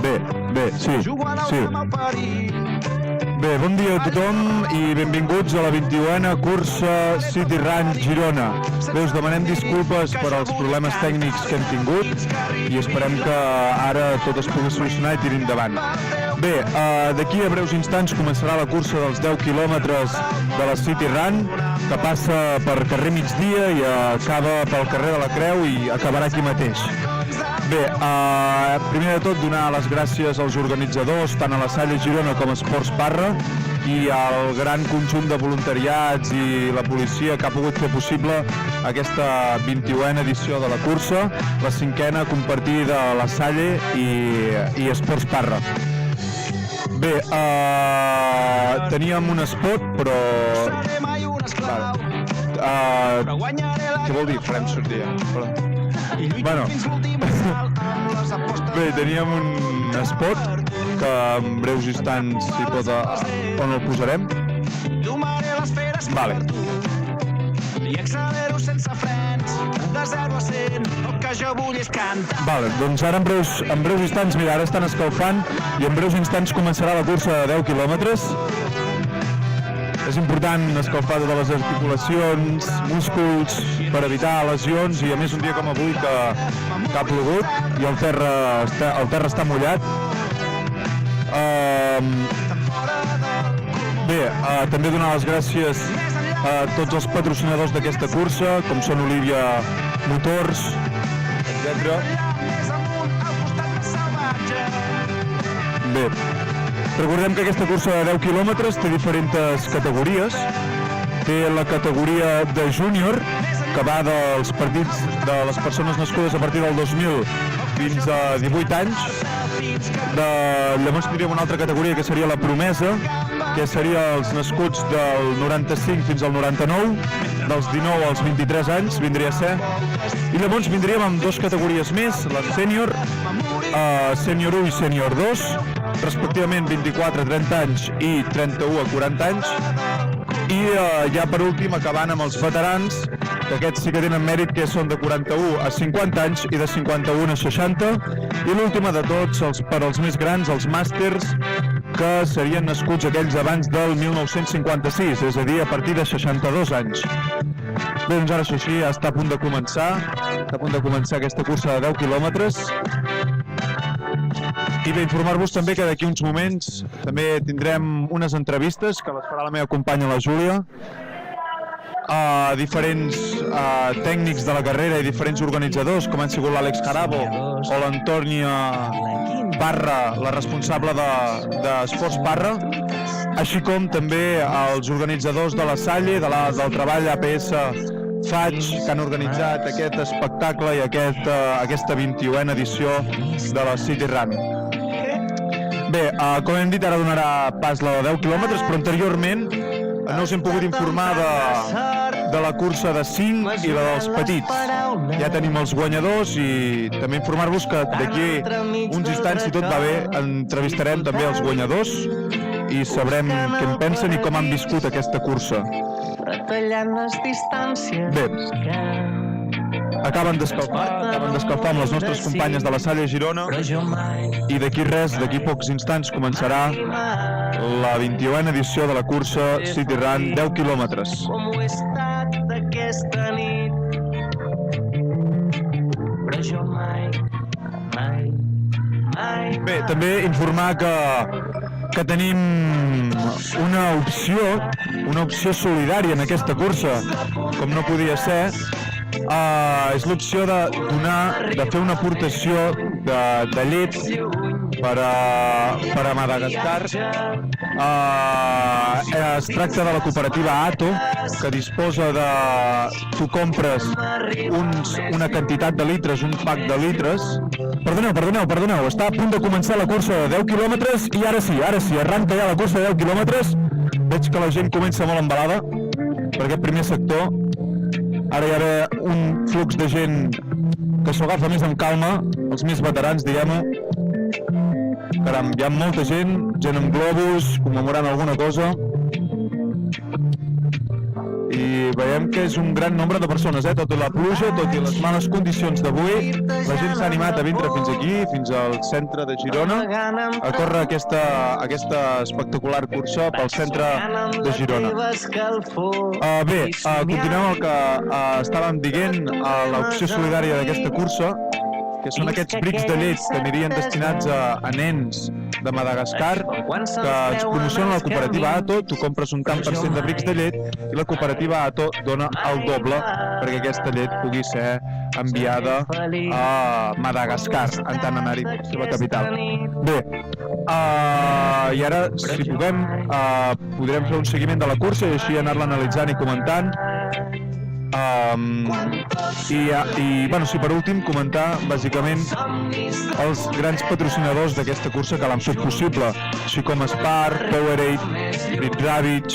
Sí. Bé, bon dia a tothom i benvinguts a la 21a cursa City Run Girona. Bé, us demanem disculpes per als problemes tècnics que hem tingut i esperem que ara tot es pugui solucionar i tiri endavant. Bé, d'aquí a breus instants començarà la cursa dels 10 quilòmetres de la City Run, que passa per carrer Migdia i acaba pel carrer de la Creu i acabarà aquí mateix. Bé, primer de tot donar les gràcies als organitzadors, tant a la Salle Girona com a Esports Parra, i al gran conjunt de voluntariats i la policia que ha pogut fer possible aquesta 21a edició de la cursa, la 5a compartida a la Salle i Esports Parra. Bé, teníem un spot, però... Què vol dir? Farem sortir, Bueno, bé, teníem un spot que en breus instants si pot on el posarem. Vale. Vale, doncs ara en breus instants, mira, ara estan escalfant i en breus instants començarà la cursa de 10 quilòmetres. És important escalfar totes les articulacions, músculs, per evitar lesions i a més un dia com avui que ha plogut i el terra està mullat. Bé, també donar les gràcies a tots els patrocinadors d'aquesta cursa, com són Olivia Motors, etc. Bé, recordem que aquesta cursa de 10 quilòmetres té diferents categories. Té la categoria de júnior, que va dels partits de les persones nascudes a partir del 2000 fins a 18 anys. Llavors tindríem una altra categoria que seria la promesa, que seria els nascuts del 95 fins al 99, dels 19 als 23 anys, vindria a ser. I llavors vindríem amb dues categories més, la sènior, sènior 1 i sènior 2, respectivament 24 a 30 anys i 31 a 40 anys. I ja per últim acabant amb els veterans, que aquests sí que tenen mèrit, que són de 41 a 50 anys i de 51 a 60. I l'última de tots, per als més grans, els màsters, que serien nascuts aquells abans del 1956, és a dir, a partir de 62 anys. Bé, doncs ara això sí, ja està a punt de començar aquesta cursa de 10 quilòmetres. I bé, informar-vos també que d'aquí uns moments també tindrem unes entrevistes que les farà la meva companya, la Júlia, a diferents tècnics de la carrera i diferents organitzadors, com han sigut l'Àlex Jarabo o l'Antònia Parra, la responsable d'Esports Parra, així com també els organitzadors de la Salle, del treball APS Faig, que han organitzat aquest espectacle i aquesta 21a edició de la City Run. Bé, com hem dit, ara donarà pas la de 10 quilòmetres, però anteriorment no us hem pogut informar de la cursa de 5 i la dels petits. Ja tenim els guanyadors i també informar-vos que d'aquí uns instants, si tot va bé, entrevistarem també els guanyadors i sabrem què en pensen i com han viscut aquesta cursa. Bé, acaben d'escalfar amb les nostres companyes de la Salle Girona i d'aquí pocs instants començarà la 21a edició de la cursa City Run 10 quilòmetres. Bé, també informar que tenim una opció solidària en aquesta cursa, com no podia ser. És l'opció de fer una aportació de llet per a Madagascar. Es tracta de la cooperativa Ato, que disposa de... Tu compres una quantitat de litres, un pack de litres. Perdoneu, està a punt de començar la cursa de 10 quilòmetres i ara sí, arranca ja la cursa de 10 quilòmetres. Veig que la gent comença molt embalada per aquest primer sector. Ara hi ha un flux de gent que s'ho agafa més amb calma, els més veterans, diguem-ho. Caram, hi ha molta gent amb globus, commemorant alguna cosa. I veiem que és un gran nombre de persones, tot i la pluja, tot i les males condicions d'avui, la gent s'ha animat a vindre fins aquí, fins al centre de Girona, a córrer aquesta espectacular cursa pel centre de Girona. Bé, continuem el que estàvem dient, l'opció solidària d'aquesta cursa, que són aquests brics de llet que anirien destinats a nens de Madagascar, que ens promociona la cooperativa ATO. Tu compres un tant per cent de brics de llet i la cooperativa ATO dona el doble perquè aquesta llet pugui ser enviada a Madagascar, en tant anar-hi a la seva capital. Bé, i ara, si puguem, podrem fer un seguiment de la cursa i així anar-la analitzant i comentant. Si per últim comentar bàsicament els grans patrocinadors d'aquesta cursa que l'han fet possible, així com Spar, Powerade, Rit Ravitch,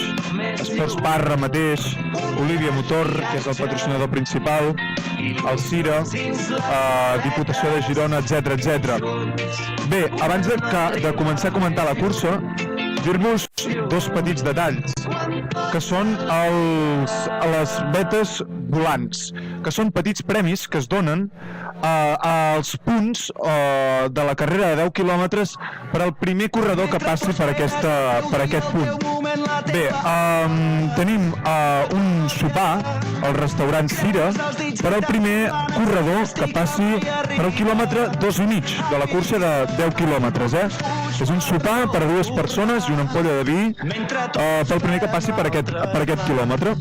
Sports Parra mateix, Olivia Motor, que és el patrocinador principal, el Cira, Diputació de Girona, etc. Bé, abans de començar a comentar la cursa, dir-vos dos petits detalls, que són les vetes volants, que són petits premis que es donen als punts de la carrera de 10 quilòmetres per al primer corredor que passi per aquest punt. Bé, tenim un sopar al restaurant Cira per al primer corredor que passi per al quilòmetre 2,5 de la cursa de 10 quilòmetres. És un sopar per a 2 persones i una ampolla de vi pel primer que passi per aquest quilòmetre.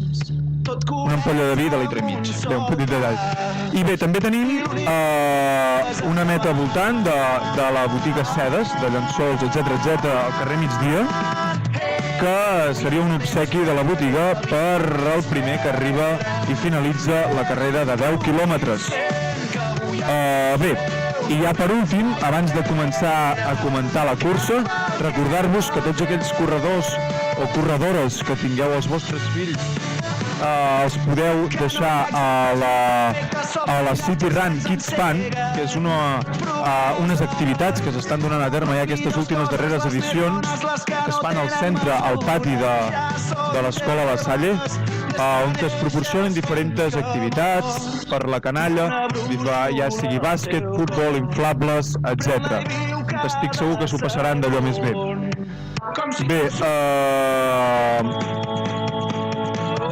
Una ampolla de vi de litre i mig. Bé, un petit detall. I bé, també tenim una meta al voltant de la botiga Sedes, de llençols, etc. al carrer Migdia, que seria un obsequi de la botiga per al primer que arriba i finalitza la carrera de 10 quilòmetres. Bé, i ja per últim, abans de començar a comentar la cursa, recordar-vos que tots aquells corredors o corredores que tingueu els vostres fills els podeu deixar a la City Run Kids Fun, que és unes activitats que s'estan donant a terme ja aquestes últimes darreres edicions, que es fan al centre, al pati de l'escola La Salle, on es proporcionen diferents activitats per la canalla, ja sigui bàsquet, futbol, inflables, etc. Estic segur que s'ho passaran d'allò més bé. Bé,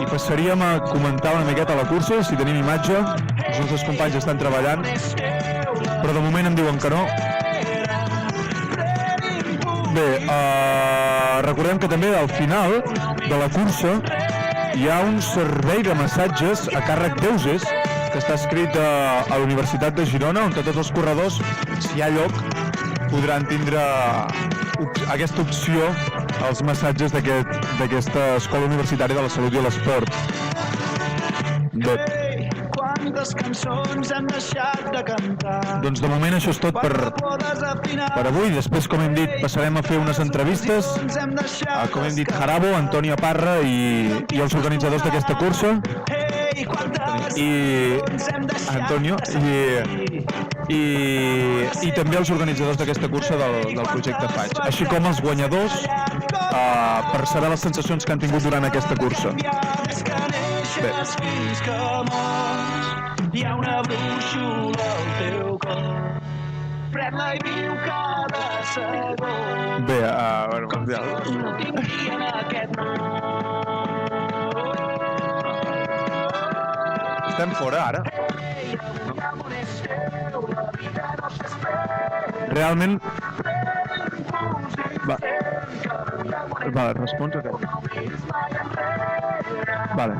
i passaríem a comentar una miqueta la cursa, si tenim imatge. Els nostres companys estan treballant, però de moment em diuen que no. Bé, recordem que també al final de la cursa hi ha un servei de massatges a càrrec d'Euses, que està escrit a la Universitat de Girona, on tots els corredors, si hi ha lloc, podran tindre aquesta opció als massatges d'aquesta Escola Universitària de la Salut i l'Esport. Bé. Doncs de moment això és tot per avui. Després, com hem dit, passarem a fer unes entrevistes. Com hem dit, Jarabo, Antònia Parra i els organitzadors d'aquesta cursa. Antonio i també els organitzadors d'aquesta cursa del projecte FAIG, així com els guanyadors per saber les sensacions que han tingut durant aquesta cursa. Bé. Hi ha una brúixola al teu cor, pren-la i viu cada segon. Bé, com si no tinguien aquest nom. Estem fora, ara? Realment... Vale, respons a què? Vale.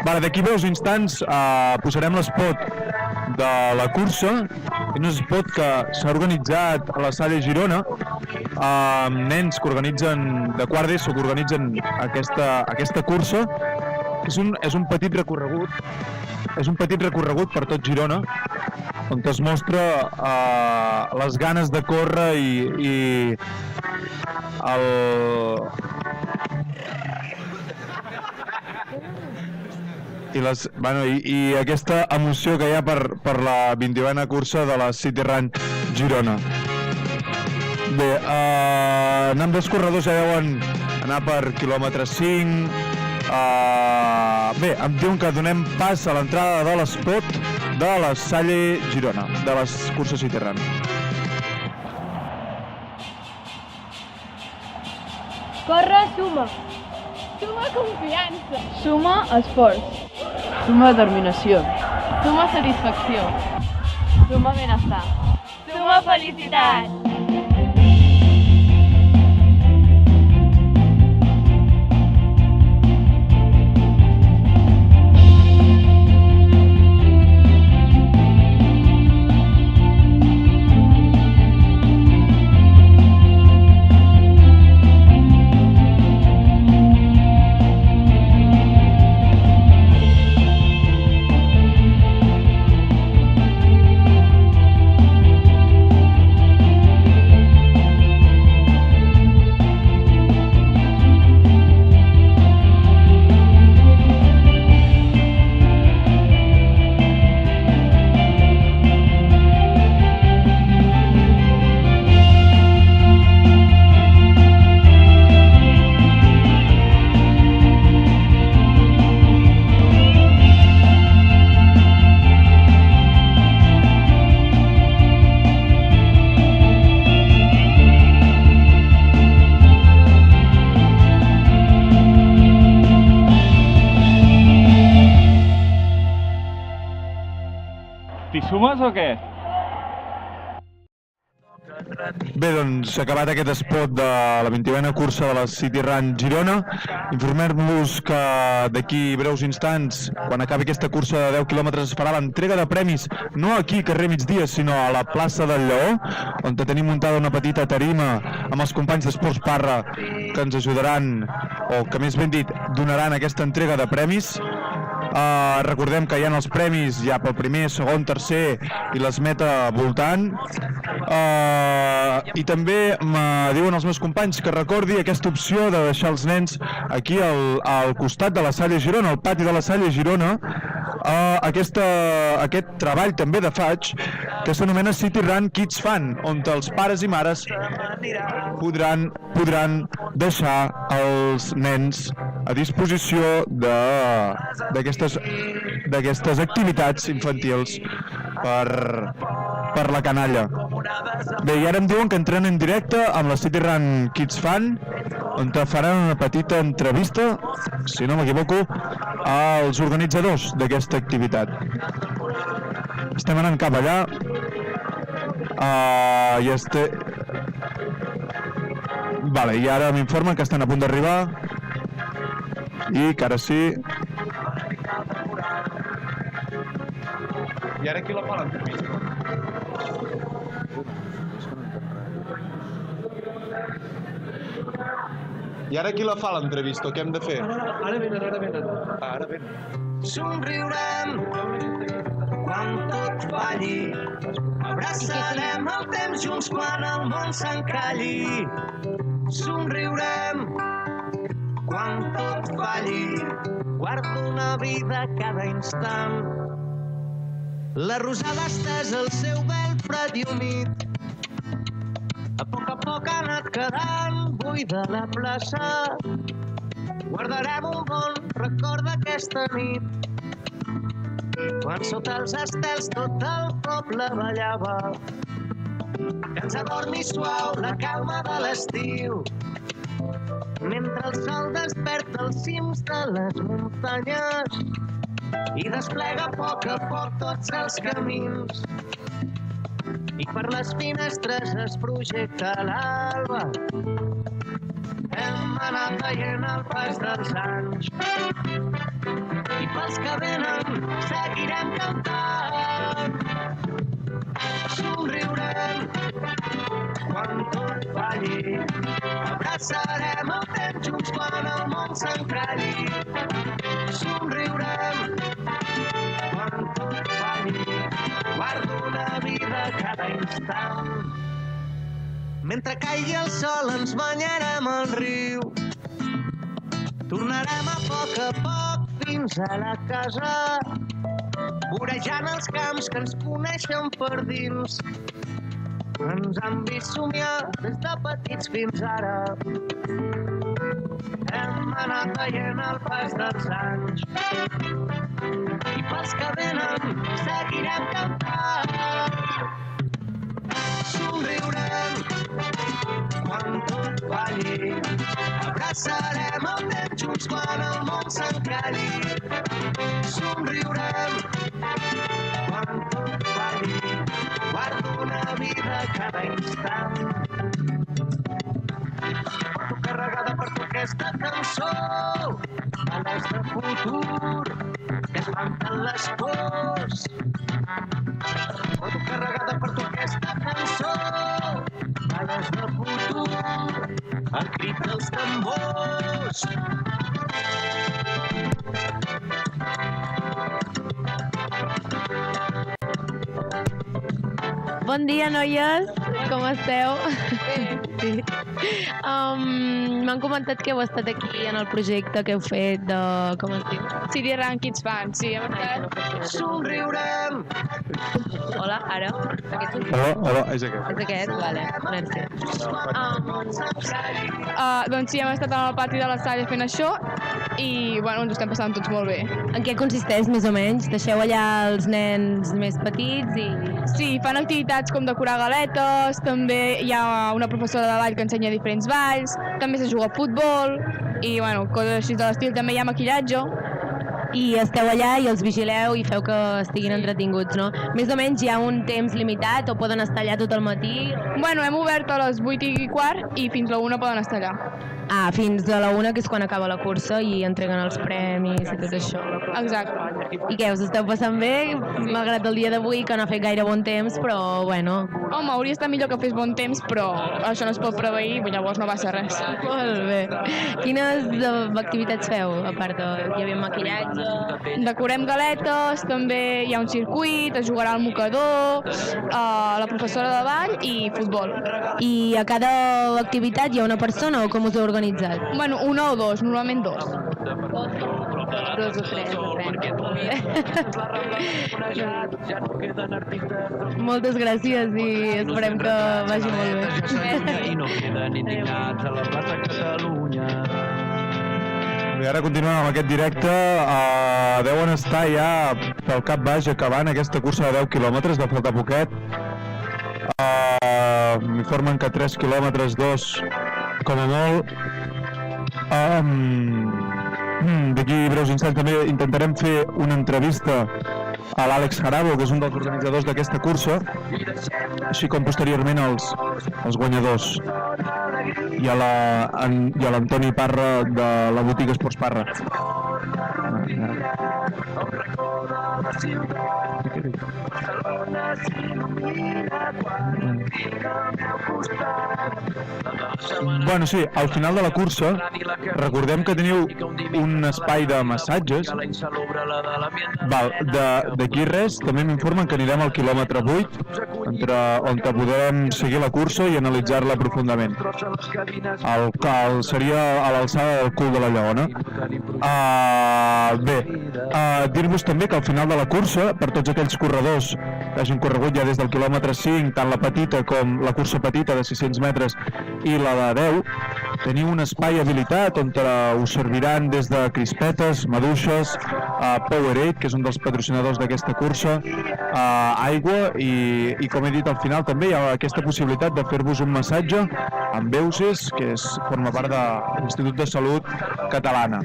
Vale, d'aquí breus instants posarem l'espot de la cursa. És un espot que s'ha organitzat a la Salle Girona, amb nens que organitzen, de quart d'ESO, que organitzen aquesta cursa, que és un petit recorregut per tot Girona, on es mostra les ganes de córrer i aquesta emoció que hi ha per la 29a cursa de la City Run Girona. Bé, en ambdós corredors ja veuen anar per quilòmetre 5. Bé, em diuen que donem pas a l'entrada de l'espot de la Salle Girona, de les curses City Run. Corre, suma. Suma confiança. Suma esforç. Suma determinació. Suma satisfacció. Suma benestar. Suma felicitat. T'hi sumes o què? Bé, doncs s'ha acabat aquest espot de la 29a cursa de la City Run Girona. Informem-vos que d'aquí breus instants, quan acabi aquesta cursa de 10 quilòmetres, es farà l'entrega de premis, no aquí, carrer Migdia, sinó a la plaça del Lleó, on tenim muntada una petita tarima amb els companys d'Esports Parra que ens ajudaran, o que més ben dit, donaran aquesta entrega de premis. Recordem que hi ha els premis ja pel primer, segon, tercer i les meta voltant. I també me diuen els meus companys que recordi aquesta opció de deixar els nens aquí al costat de la Salle Girona, al pati de la Salle Girona, aquest treball també de faig que s'anomena City Run Kids Fun, on els pares i mares podran deixar els nens a disposició d'aquestes activitats infantils per la canalla. Bé, i ara em diuen que entrem en directe amb la City Run Kids Fun, on faran una petita entrevista, si no m'equivoco, als organitzadors d'aquesta activitat. Estem anant cap allà. Vale, i ara m'informen que estan a punt d'arribar i que ara sí. I ara qui la fa l'entrevista? I ara qui la fa l'entrevista? Què hem de fer? Ara venen. Somriurem quan tot falli, abraçarem el temps junts quan el món s'encalli. Somriurem quan tot falli, guardo una vida cada instant. La rosada estesa al seu vel fred i humit, a poc ha anat quedant buida la plaça. Guardarem un bon record d'aquesta nit, quan sota els estels tot el poble ballava. Que ens adormi suau la calma de l'estiu, mentre el sol desperta els cims de les muntanyes i desplega a poc tots els camins. I per les finestres es projecta l'alba. Hem anat veient el pas dels anys i pels que venen seguirem cantant. Somriurem quan tot falli, abraçarem el temps junts quan el món s'encalli. Somriurem quan tot falli, guardo una vida cada instant. Mentre caigui el sol ens banyarem al riu, tornarem a poc fins a la casa, vorejant els camps que ens coneixen per dins. Ens han vist somiar des de petits fins ara. anat veient el pas dels anys. I pels que venen seguirem cantant. Somriurem quan tot falli. Abraçarem el temps junts quan el món s'encalli. Somriurem quan tot falli. Guardo una vida cada instant. Porto carregada per tu aquesta cançó, bales de futur que espanten les pors. Porto carregada per tu aquesta cançó, bales de futur, el crit dels tambors. Bon dia, noies! Com esteu? Sí. M'han comentat que heu estat aquí en el projecte que heu fet de... com es diu? CD Rank Kids Fan, sí, hem estat. Somriurem. Hola, ara? Aquest és Hola, és aquest. aquest? Vale, merci. Doncs sí, hem estat al pati de la Salle fent això i bueno, ens ho estem passant tots molt bé. En què consisteix, més o menys? Deixeu allà els nens més petits i... Sí, fan activitats com decorar galetes, també hi ha una professora de ball que ensenya diferents balls, també se juga a futbol i bueno, coses així de l'estil, també hi ha maquillatge. I esteu allà i els vigileu i feu que estiguin entretinguts, no? Més o menys hi ha un temps limitat o poden estar allà tot el matí? Bueno, hem obert a les 8:15 i fins a la 1 poden estar allà. Ah, fins a la 1, que és quan acaba la cursa i entreguen els premis i tot això. Exacte. I què, us esteu passant bé? Malgrat el dia d'avui, que no ha fet gaire bon temps, però bueno... Home, hauria estat millor que fes bon temps, però això no es pot preveir, llavors no va ser res. Molt bé. Quines activitats feu, a part de... Hi havia maquillatge... Decorem galetes, també hi ha un circuit, es jugarà al mocador, la professora de ball i futbol. I a cada activitat hi ha una persona o com us heu organitzat? Bueno, una o dos, normalment dos. Dos o tres, depèn. Moltes gràcies i esperem que vagi molt bé. I no queden indignats a la plaça Catalunya. Bé, ara continuem amb aquest directe. Deuen estar ja pel cap baix acabant aquesta cursa de 10 quilòmetres, de faltar poquet. M'informen que 3 quilòmetres, 2 com a molt. D'aquí breus instants també intentarem fer una entrevista a l'Àlex Jarabo, que és un dels organitzadors d'aquesta cursa, així com posteriorment els guanyadors, i a l'Antoni Parra de la botiga Esports Parra. Bueno, sí, al final de la cursa recordem que teniu un espai de massatges. D'aquí res, també m'informen que anirem al quilòmetre 8, on podrem seguir la cursa i analitzar-la profundament. Seria a l'alçada del cul de la Lleona. Bé, dir-vos també que al final de la cursa, per tots aquells corredors que hagin corregut ja des del quilòmetre 5, tant la petita com la cursa petita de 600 metres i la de 10, teniu un espai habilitat on us serviran des de crispetes, maduixes, Powerade, que és un dels patrocinadors d'aquesta cursa, aigua i com he dit al final també hi ha aquesta possibilitat de fer-vos un massatge amb Beusis, que forma part de l'Institut de Salut Catalana.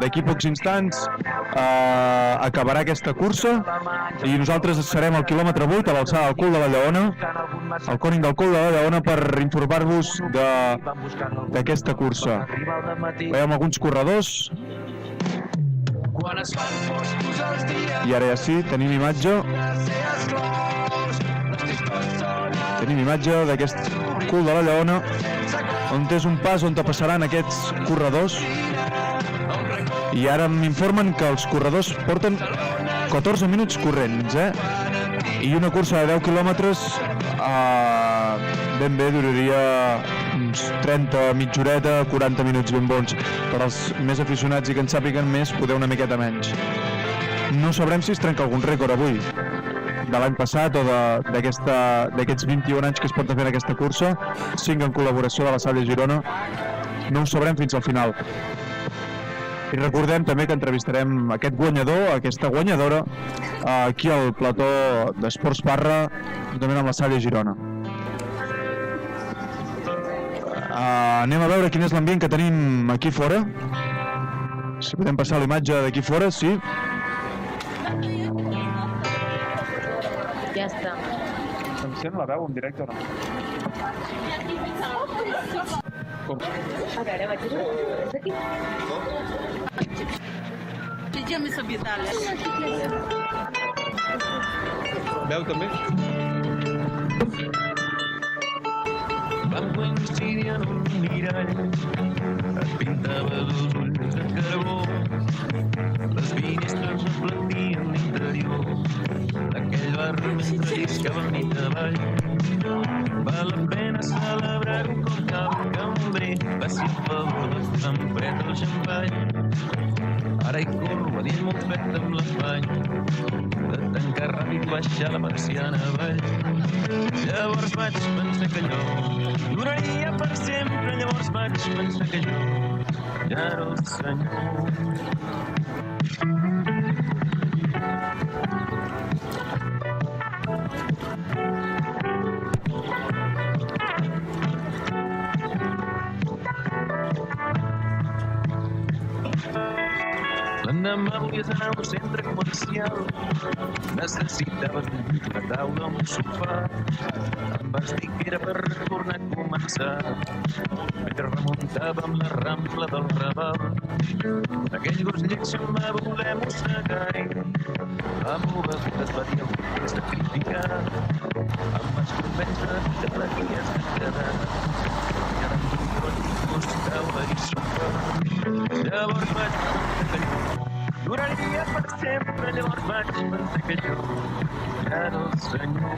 D'aquí pocs instants acabarà aquesta cursa i nosaltres serem al quilòmetre 8 a l'alçada del cul de la Lleona, al cònic del cul de la Lleona, per informar-vos d'aquesta cursa. Veiem alguns corredors i ara ja sí, tenim imatge d'aquest cul de la Lleona, on és un pas on passaran aquests corredors, i ara m'informen que els corredors porten 14 minuts corrents, i una cursa de 10 quilòmetres ben bé duraria uns 30, mitja horeta, 40 minuts ben bons. Per als més aficionats i que en sàpiguen més, podeu una miqueta menys. No sabrem si es trenca algun rècord avui, de l'any passat o d'aquests 21 anys que es porta fent aquesta cursa, 5 en col·laboració de la Salle Girona, no ho sabrem fins al final. I recordem també que entrevistarem aquest guanyador, aquesta guanyadora, aquí al plató d'Esports Parra, juntament amb la Salle Girona. Anem a veure quin és l'ambient que tenim aquí fora. Si podem passar l'imatge d'aquí fora, sí. Ja està. Em sent la veu en directe o no? Com? A veure, vaig aquí. Veu també? Vam coincidir en un mirall, et pintava dos ulls de carbó, les finestres reflectien l'interior d'aquell bar mentre lliscava nit avall. Val la pena celebrar-ho com cal, que un bé faci el favor de posar en fred el xampany. Ara hi corro a dins molt fred amb l'afany de tancar ràpid, baixar la persiana avall. Llavors vaig pensar que allò duraria per sempre, llavors vaig pensar que jo ja era el senyor. L'endemà volies anar a un centre comercial, necessitaves una taula, un sofà. Em vas dir que era per tornar a començar, mentre remuntàvem la Rambla del Raval. Aquell gos lleig se'm va voler mossegar i amb obegut es va dir el que és sacrificar. Em vas convèncer que t'havies de quedar, i ara em diuen taula i sofà. Llavors vaig pensar que allò duraria per sempre, llavors vaig pensar que jo ja era el senyor.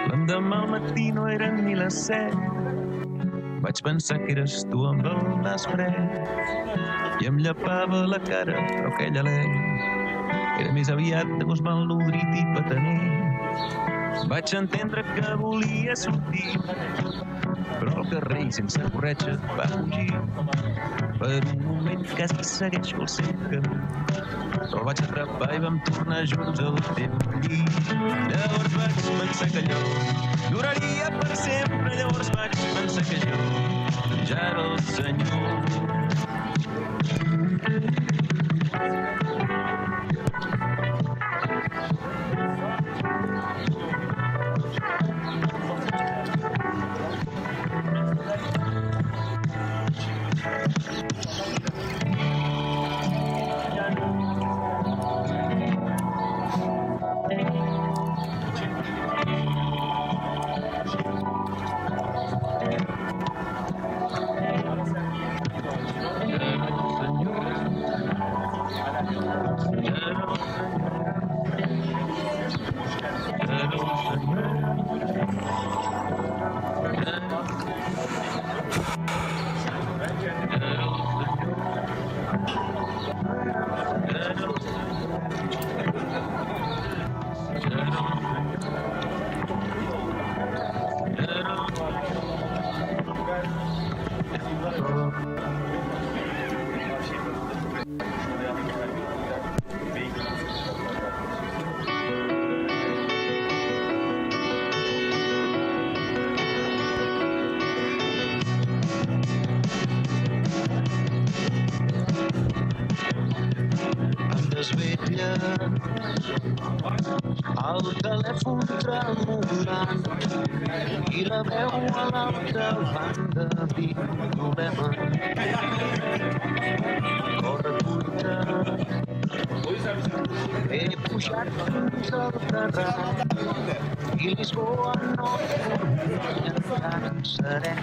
L'endemà al matí no eren ni les 7. Vaig pensar que eres tu amb el nas fred i em llepava la cara, però aquell alè era més aviat de gos mal nodrit i petaner. Vaig entendre que volia sortir, però el carrer i sense corretja va fugir. Per un moment quasi segueixo el seu camí, però el vaig atrapar i vam tornar junts al teu llit. Llavors vaig pensar que allò duraria per sempre, llavors vaig pensar que jo ja era el senyor. El telèfon tremolant i la veu a l'altra banda diu problema. Corre curta, he pujat fins al terrat i Lisboa no dormia tan serè.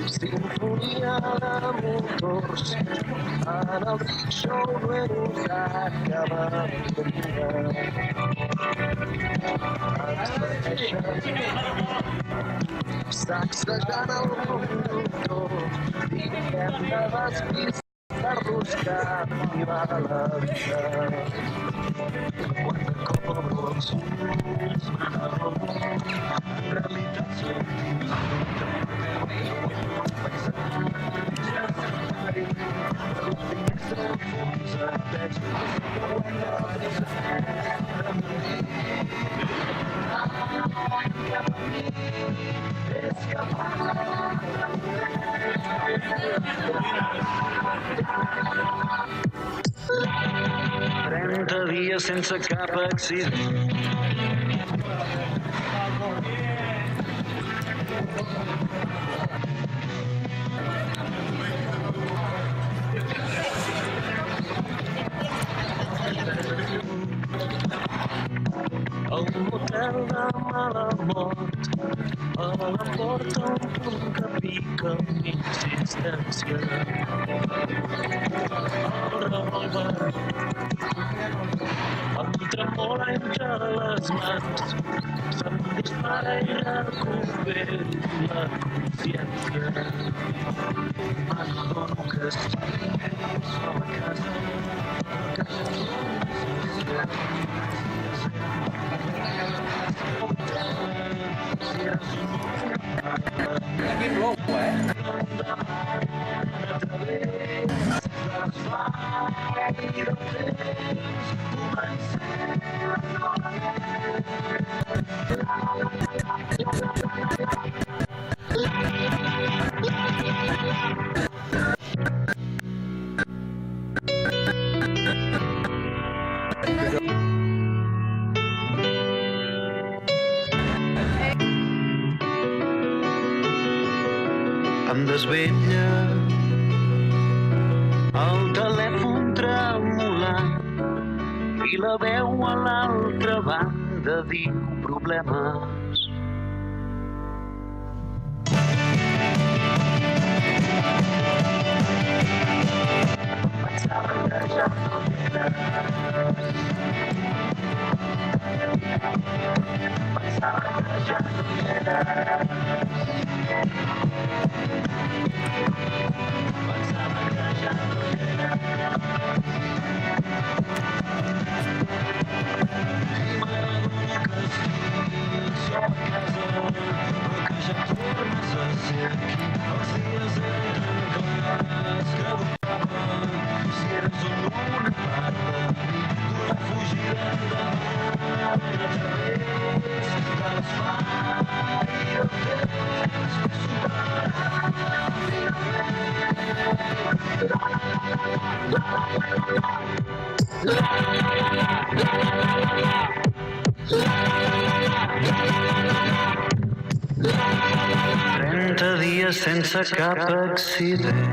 Sinfonia de motors en el rickshaw no he notat cada bateria. Ens segueixen sacsejant el conductor i hem de despistar-los que arriba la vida. Quan de cop obro els ulls m'adono en realitat som Trenta dies sense cap accident. Al motel de mala mort, a la porta un punt que pica amb insistència. El revòlver em tremola entre les mans, se'm dispara i recupero la consciència. M'adono que estic sol a casa, em desvetlla el telèfon tremolant i la veu a l'altra banda diu problemes. Pensava que ja no eres. Pensava que ja no eres. Dies sense cap accident.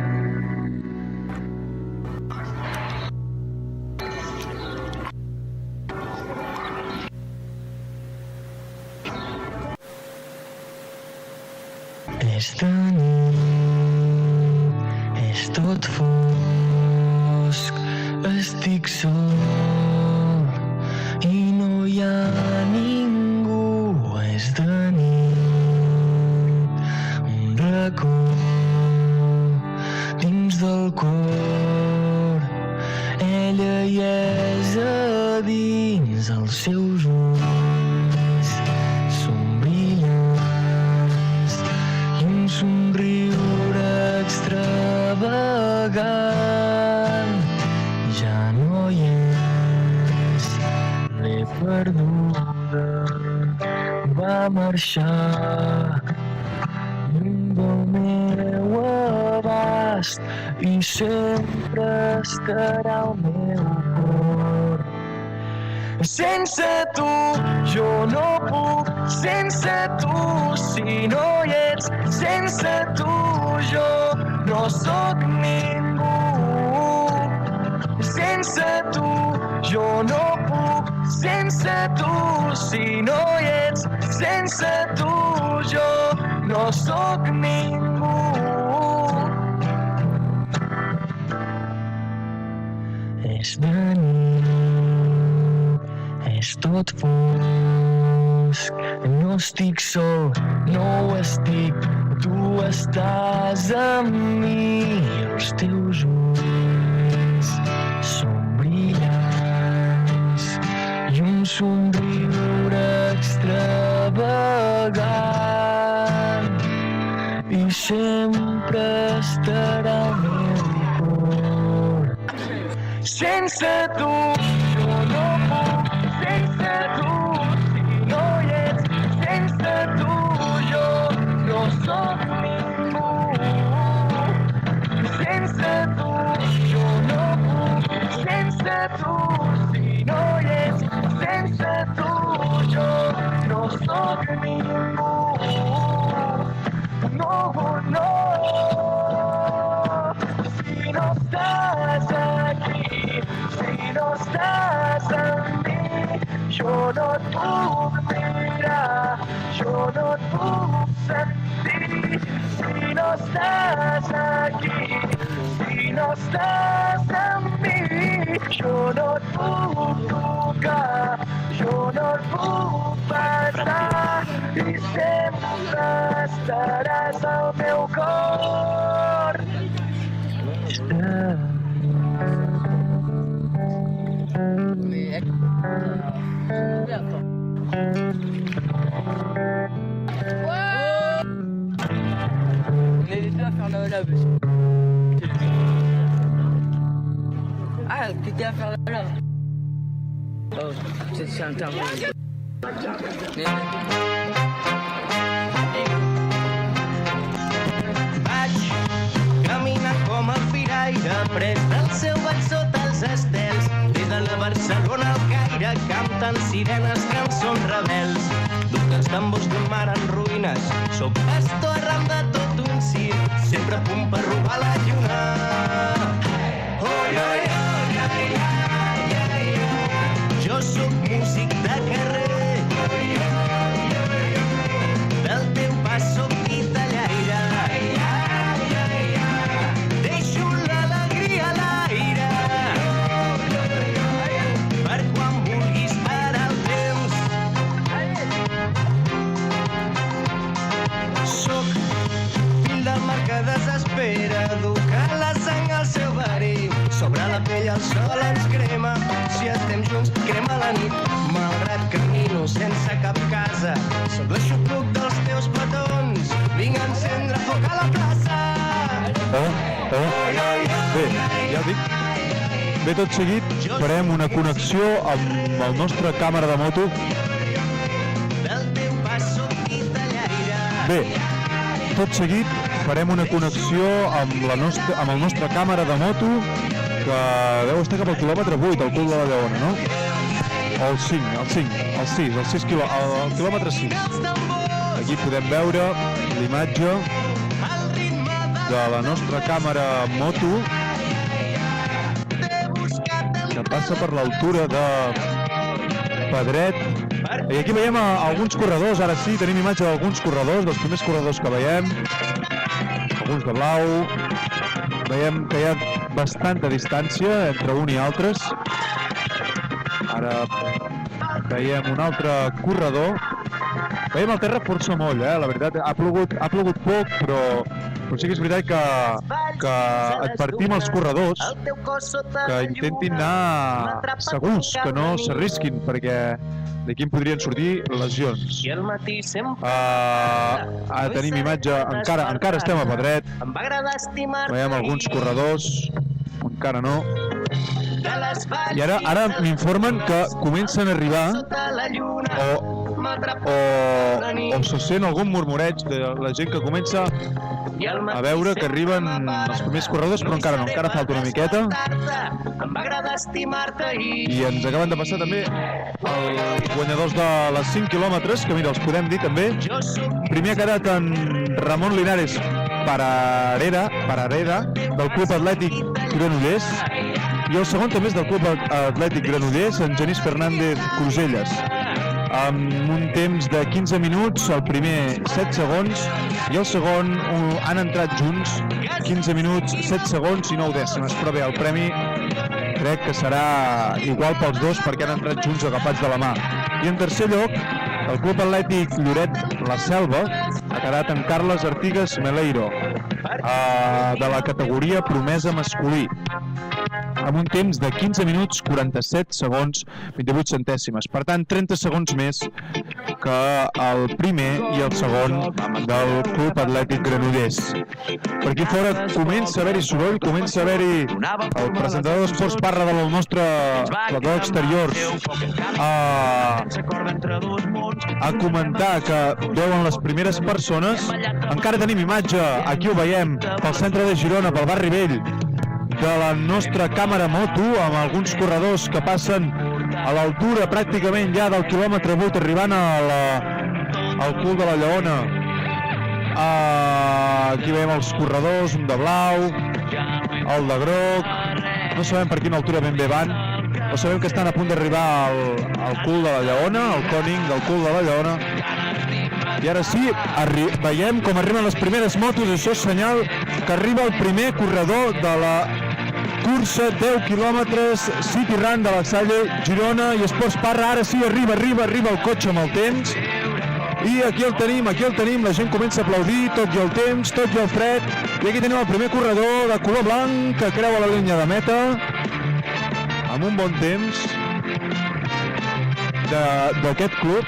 És de nit, és tot fosc, estic sol i no hi ha ningú. És de nit, un racó dins del cor, ella hi és a dins, els seus ulls són brillants i un somriure extravagant. Ja no hi és, l'he perduda, va marxar lluny del meu abast i sempre estarà al meu cor. Sense tu jo no puc, sense tu si no hi ets, sense tu jo no sóc ningú. Sense tu jo no puc, sense tu si no hi ets, sense tu jo no sóc ningú. És de nit, és tot fosc, no estic sol, no ho estic, tu estàs amb mi, els teus ulls són brillants i un somriure extravagant i sempre estarà al meu cor. Sense tu jo no puc, sense tu si no hi ets, sense tu jo no soc ningú. Sense tu jo no puc, sense tu si no hi ets, sense tu jo no soc ningú. No, no, si no estàs aquí, si no estàs amb mi, jo no et puc mirar, jo no et puc sentir. Si no estàs aquí, si no estàs amb mi, jo no et puc tocar, jo no et puc passar i sempre estaràs al meu cor. N'hésite pas à faire la bûche. Ah, t'étais à faire la lave. Oh, c'est un temps. Vaig caminant com el firaire, pres del seu bat sota els estels. Des de la Barcelona al Caire canten sirenes, cançons rebels. Dubtes tambors d'un mar en ruïnes, soc pastor arran de tot un circ, sempre a punt per robar la lluna. Oi, oi, oi, ai, ai, ai, ai. Jo sóc músic de carrer, del teu pas sóc titellaire. Deixo l'alegria a l'aire, per quan vulguis parar el temps. Sóc fill del mar que desespera, educar la sang al seu verí. Sobre la pell el sol ens crema, si estem junts crema la nit. Malgrat camino sense cap casa, sóc l'aixopluc dels teus petons, vinc a encendre foc a la plaça. Bé, ja dic. Bé, tot seguit farem una connexió amb el nostre càmera de moto. Del teu pas sóc titellaire. Bé, tot seguit farem una connexió amb el nostre càmera de moto, que deu estar cap al quilòmetre 8, al cul de la Lleona, no? O el 5, el 6 quilòmetre 6. Aquí podem veure l'imatge de la nostra càmera moto que passa per l'altura de Pedret. I aquí veiem alguns corredors, ara sí, tenim imatge d'alguns corredors, dels primers corredors que veiem, alguns de blau. Veiem que hi ha bastanta distància entre un i altres. Ara veiem un altre corredor. Veiem el terra força moll, la veritat. Ha plogut poc, però sí que és veritat que advertim els corredors que intentin anar segurs, que no s'arrisquin, perquè d'aquí en podrien sortir lesions. Ara tenim imatge, encara estem a Pedret. Veiem alguns corredors, encara no. I ara m'informen que comencen a arribar o se sent algun murmureig de la gent que comença a veure que arriben els primers corredors, però encara no, encara falta una miqueta. I ens acaben de passar també els guanyadors de les 5 quilòmetres, que mira, els podem dir també. Primer ha quedat en Ramon Linares Parareda, del Club Atlètic Granollers, i el segon també és del Club Atlètic Granollers, en Genís Fernández Cruselles, amb un temps de 15 minuts, el primer 7 segons, i el segon han entrat junts 15 minuts, 7 segons i 9 dècimes, però bé, el premi crec que serà igual pels dos perquè han entrat junts agafats de la mà. I en tercer lloc, el Club Atlètic Lloret La Selva ha quedat amb Carles Artigas Meleiro, de la categoria promesa masculí, amb un temps de 15 minuts, 47 segons, 28 centèsimes. Per tant, 30 segons més que el primer i el segon del Club Atlètic Granollers. Per aquí fora comença a haver-hi soroll, comença a haver-hi el presentador d'Esports Parra del nostre plató d'exteriors a comentar que veuen les primeres persones. Encara tenim imatge, aquí ho veiem, pel centre de Girona, pel barri vell, de la nostra càmera moto, amb alguns corredors que passen a l'altura pràcticament ja del quilòmetre 8, arribant al cul de la Lleona. Aquí veiem els corredors, un de blau, el de groc, no sabem per quina altura ben bé van, però sabem que estan a punt d'arribar al cul de la Lleona, al còning del cul de la Lleona. I ara sí, veiem com arriben les primeres motos, això és senyal que arriba el primer corredor de la cursa 10 quilòmetres City Run de la Salle Girona i Esports Parra. Ara sí, arriba el cotxe amb el temps. I aquí el tenim, la gent comença a aplaudir, tot i el temps, tot i el fred. I aquí tenim el primer corredor de color blanc que creua la línia de meta, amb un bon temps d'aquest club,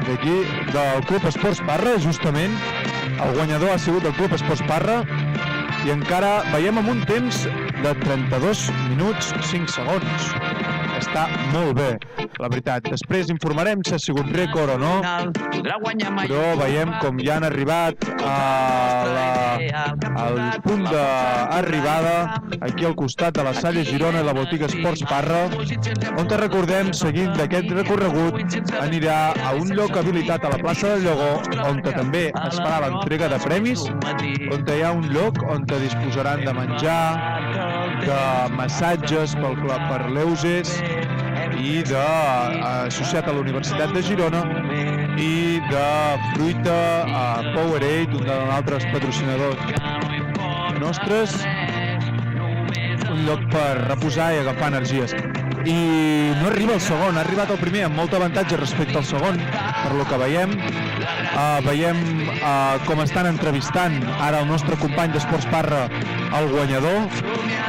d'aquí, del Club Esports Parra, justament. El guanyador ha sigut el Club Esports Parra i encara veiem amb un temps de 32 minuts 5 segons. Està molt bé, la veritat. Després informarem si ha sigut rècord o no, però veiem com ja han arribat al punt d'arribada, aquí al costat de la Salle Girona i la botiga Esports Parra, on recordem, seguint d'aquest recorregut, anirà a un lloc habilitat a la plaça del Llogó, on també es farà l'entrega de premis, on hi ha un lloc on disposaran de menjar, de massatges per l'Euses i associat a la Universitat de Girona i de fruita a Powerade, un dels altres patrocinadors nostres, un lloc per reposar i agafar energies. I no arriba el segon, ha arribat el primer amb molt avantatge respecte al segon, per lo que veiem. Veiem com estan entrevistant ara el nostre company d'Esports Parra, el guanyador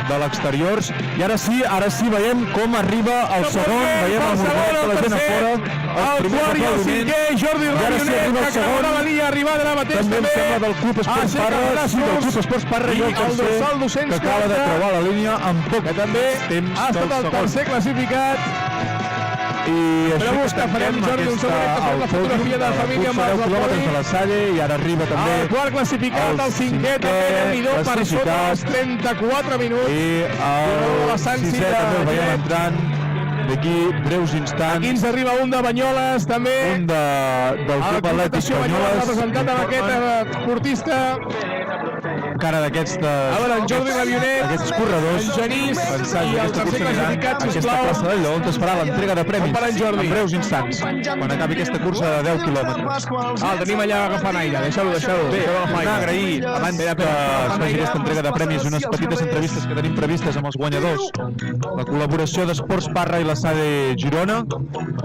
de l'exteriors, i ara sí veiem com arriba el segon, veiem el moviment de la gent a fora, els primers aplaudiments, i ara sí arriba el segon, també em sembla del Club Esports Parra, sí, del Club Esports Parra, i el tercer, que acaba de creuar la línia amb poc temps del segon. I així que tanquem aquesta fotografia de la família amb els quilòmetres de la Salle, i ara arriba també el quart classificat, el cinquè també, per sota els 34 minuts, i el sisè també el veiem entrant d'aquí breus instants. Aquí ens arriba un de Banyoles també, un del Club Atlètic Banyoles, representat amb aquest esportista, cara d'aquests corredors, en Genís i el tercer classificat, sisplau, aquesta plaça del Lleó, on es farà l'entrega de premis en breus instants, quan acabi aquesta cursa de 10 quilòmetres. El tenim allà agafant aire, deixeu-lo. Bé, tornar a agrair, abans que es faci aquesta entrega de premis, unes petites entrevistes que tenim previstes amb els guanyadors, la col·laboració d'Esports Parra i la Salle Girona,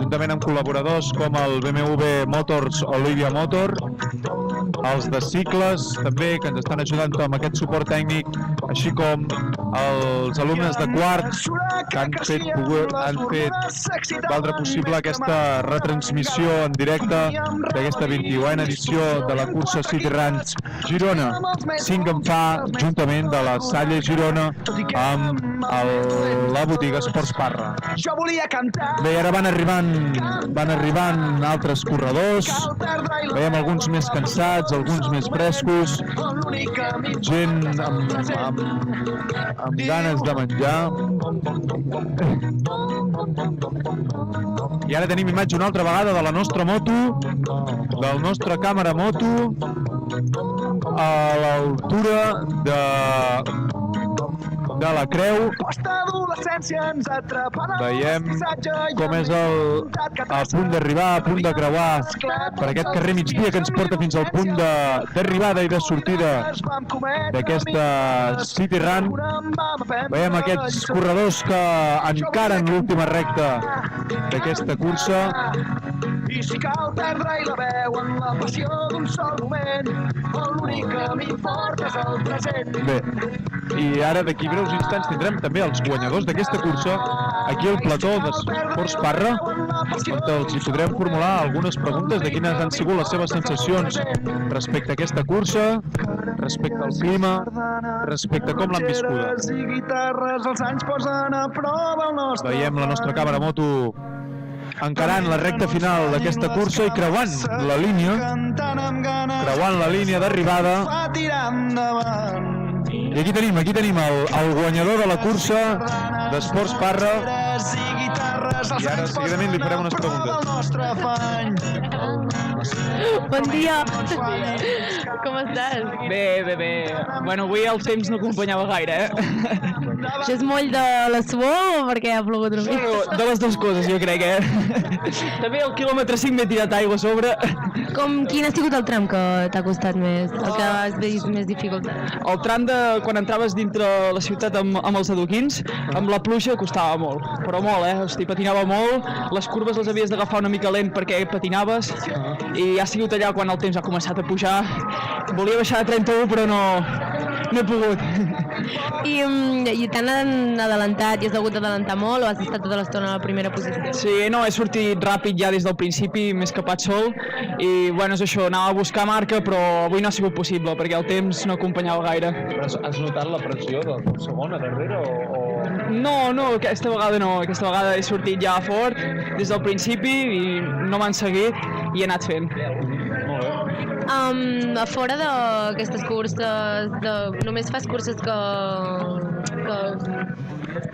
juntament amb col·laboradors com el BMW Motors o Olivia Motor, els de cicles també, que ens estan ajudant amb aquest suport tècnic, així com els alumnes de quart que han fet valdre possible aquesta retransmissió en directe d'aquesta 21a edició de la cursa City Run Girona, 5 en fa juntament de la Salle Girona amb la botiga Esports Parra. Bé, ara van arribant altres corredors, veiem alguns més cansats, alguns més frescos, gent amb ganes de menjar. I ara tenim imatge una altra vegada de la nostra moto, del nostre càmera moto, a l'altura de la creu Veiem com és el punt d'arribar, a punt de creuar per aquest carrer migdia que ens porta fins al punt d'arribada i de sortida d'aquesta City Run. Veiem aquests corredors que encaren l'última recta d'aquesta cursa. I si cal perdre-hi la veu en la passió d'un sol moment, l'únic que m'importa és el present. Bé, i ara d'aquí breus instants tindrem també els guanyadors d'aquesta cursa aquí al plató d'Esports Parra, on els hi podrem formular algunes preguntes de quines han sigut les seves sensacions respecte a aquesta cursa, respecte al clima, respecte a com l'han viscuda. Veiem la nostra càmera moto encarant la recta final d'aquesta cursa i creuant la línia d'arribada. I aquí tenim el guanyador de la cursa d'Esports Parra. I ara seguidament li farem unes preguntes. Bon dia! Com estàs? Bé. Bueno, avui el temps no acompanyava gaire, Això és moll de la suor o perquè ha plogut una mica? Bueno, de les dues coses, jo crec, També el quilòmetre 5 m'he tirat aigua a sobre. Quin ha sigut el tram que t'ha costat més? El que has vist més dificultat? El tram de quan entraves dintre la ciutat amb els adoquins, amb la pluja costava molt, però molt, Hosti, patinava molt, les curves les havies d'agafar una mica lent perquè patinaves, i ha sigut allà quan el temps ha començat a pujar. Volia baixar a 31, però no he pogut. I t'han adelantat i has hagut d'adelantar molt o has estat tota l'estona a la primera posició? Sí, no, he sortit ràpid ja des del principi, m'he escapat sol, i bueno, és això, anava a buscar marca, però avui no ha sigut possible perquè el temps no acompanyava gaire. Has notat la pressió del segon a darrere o...? No, aquesta vegada no. Aquesta vegada he sortit ja fort des del principi i no m'han seguit i he anat fent. A fora d'aquestes curses, només fas curses que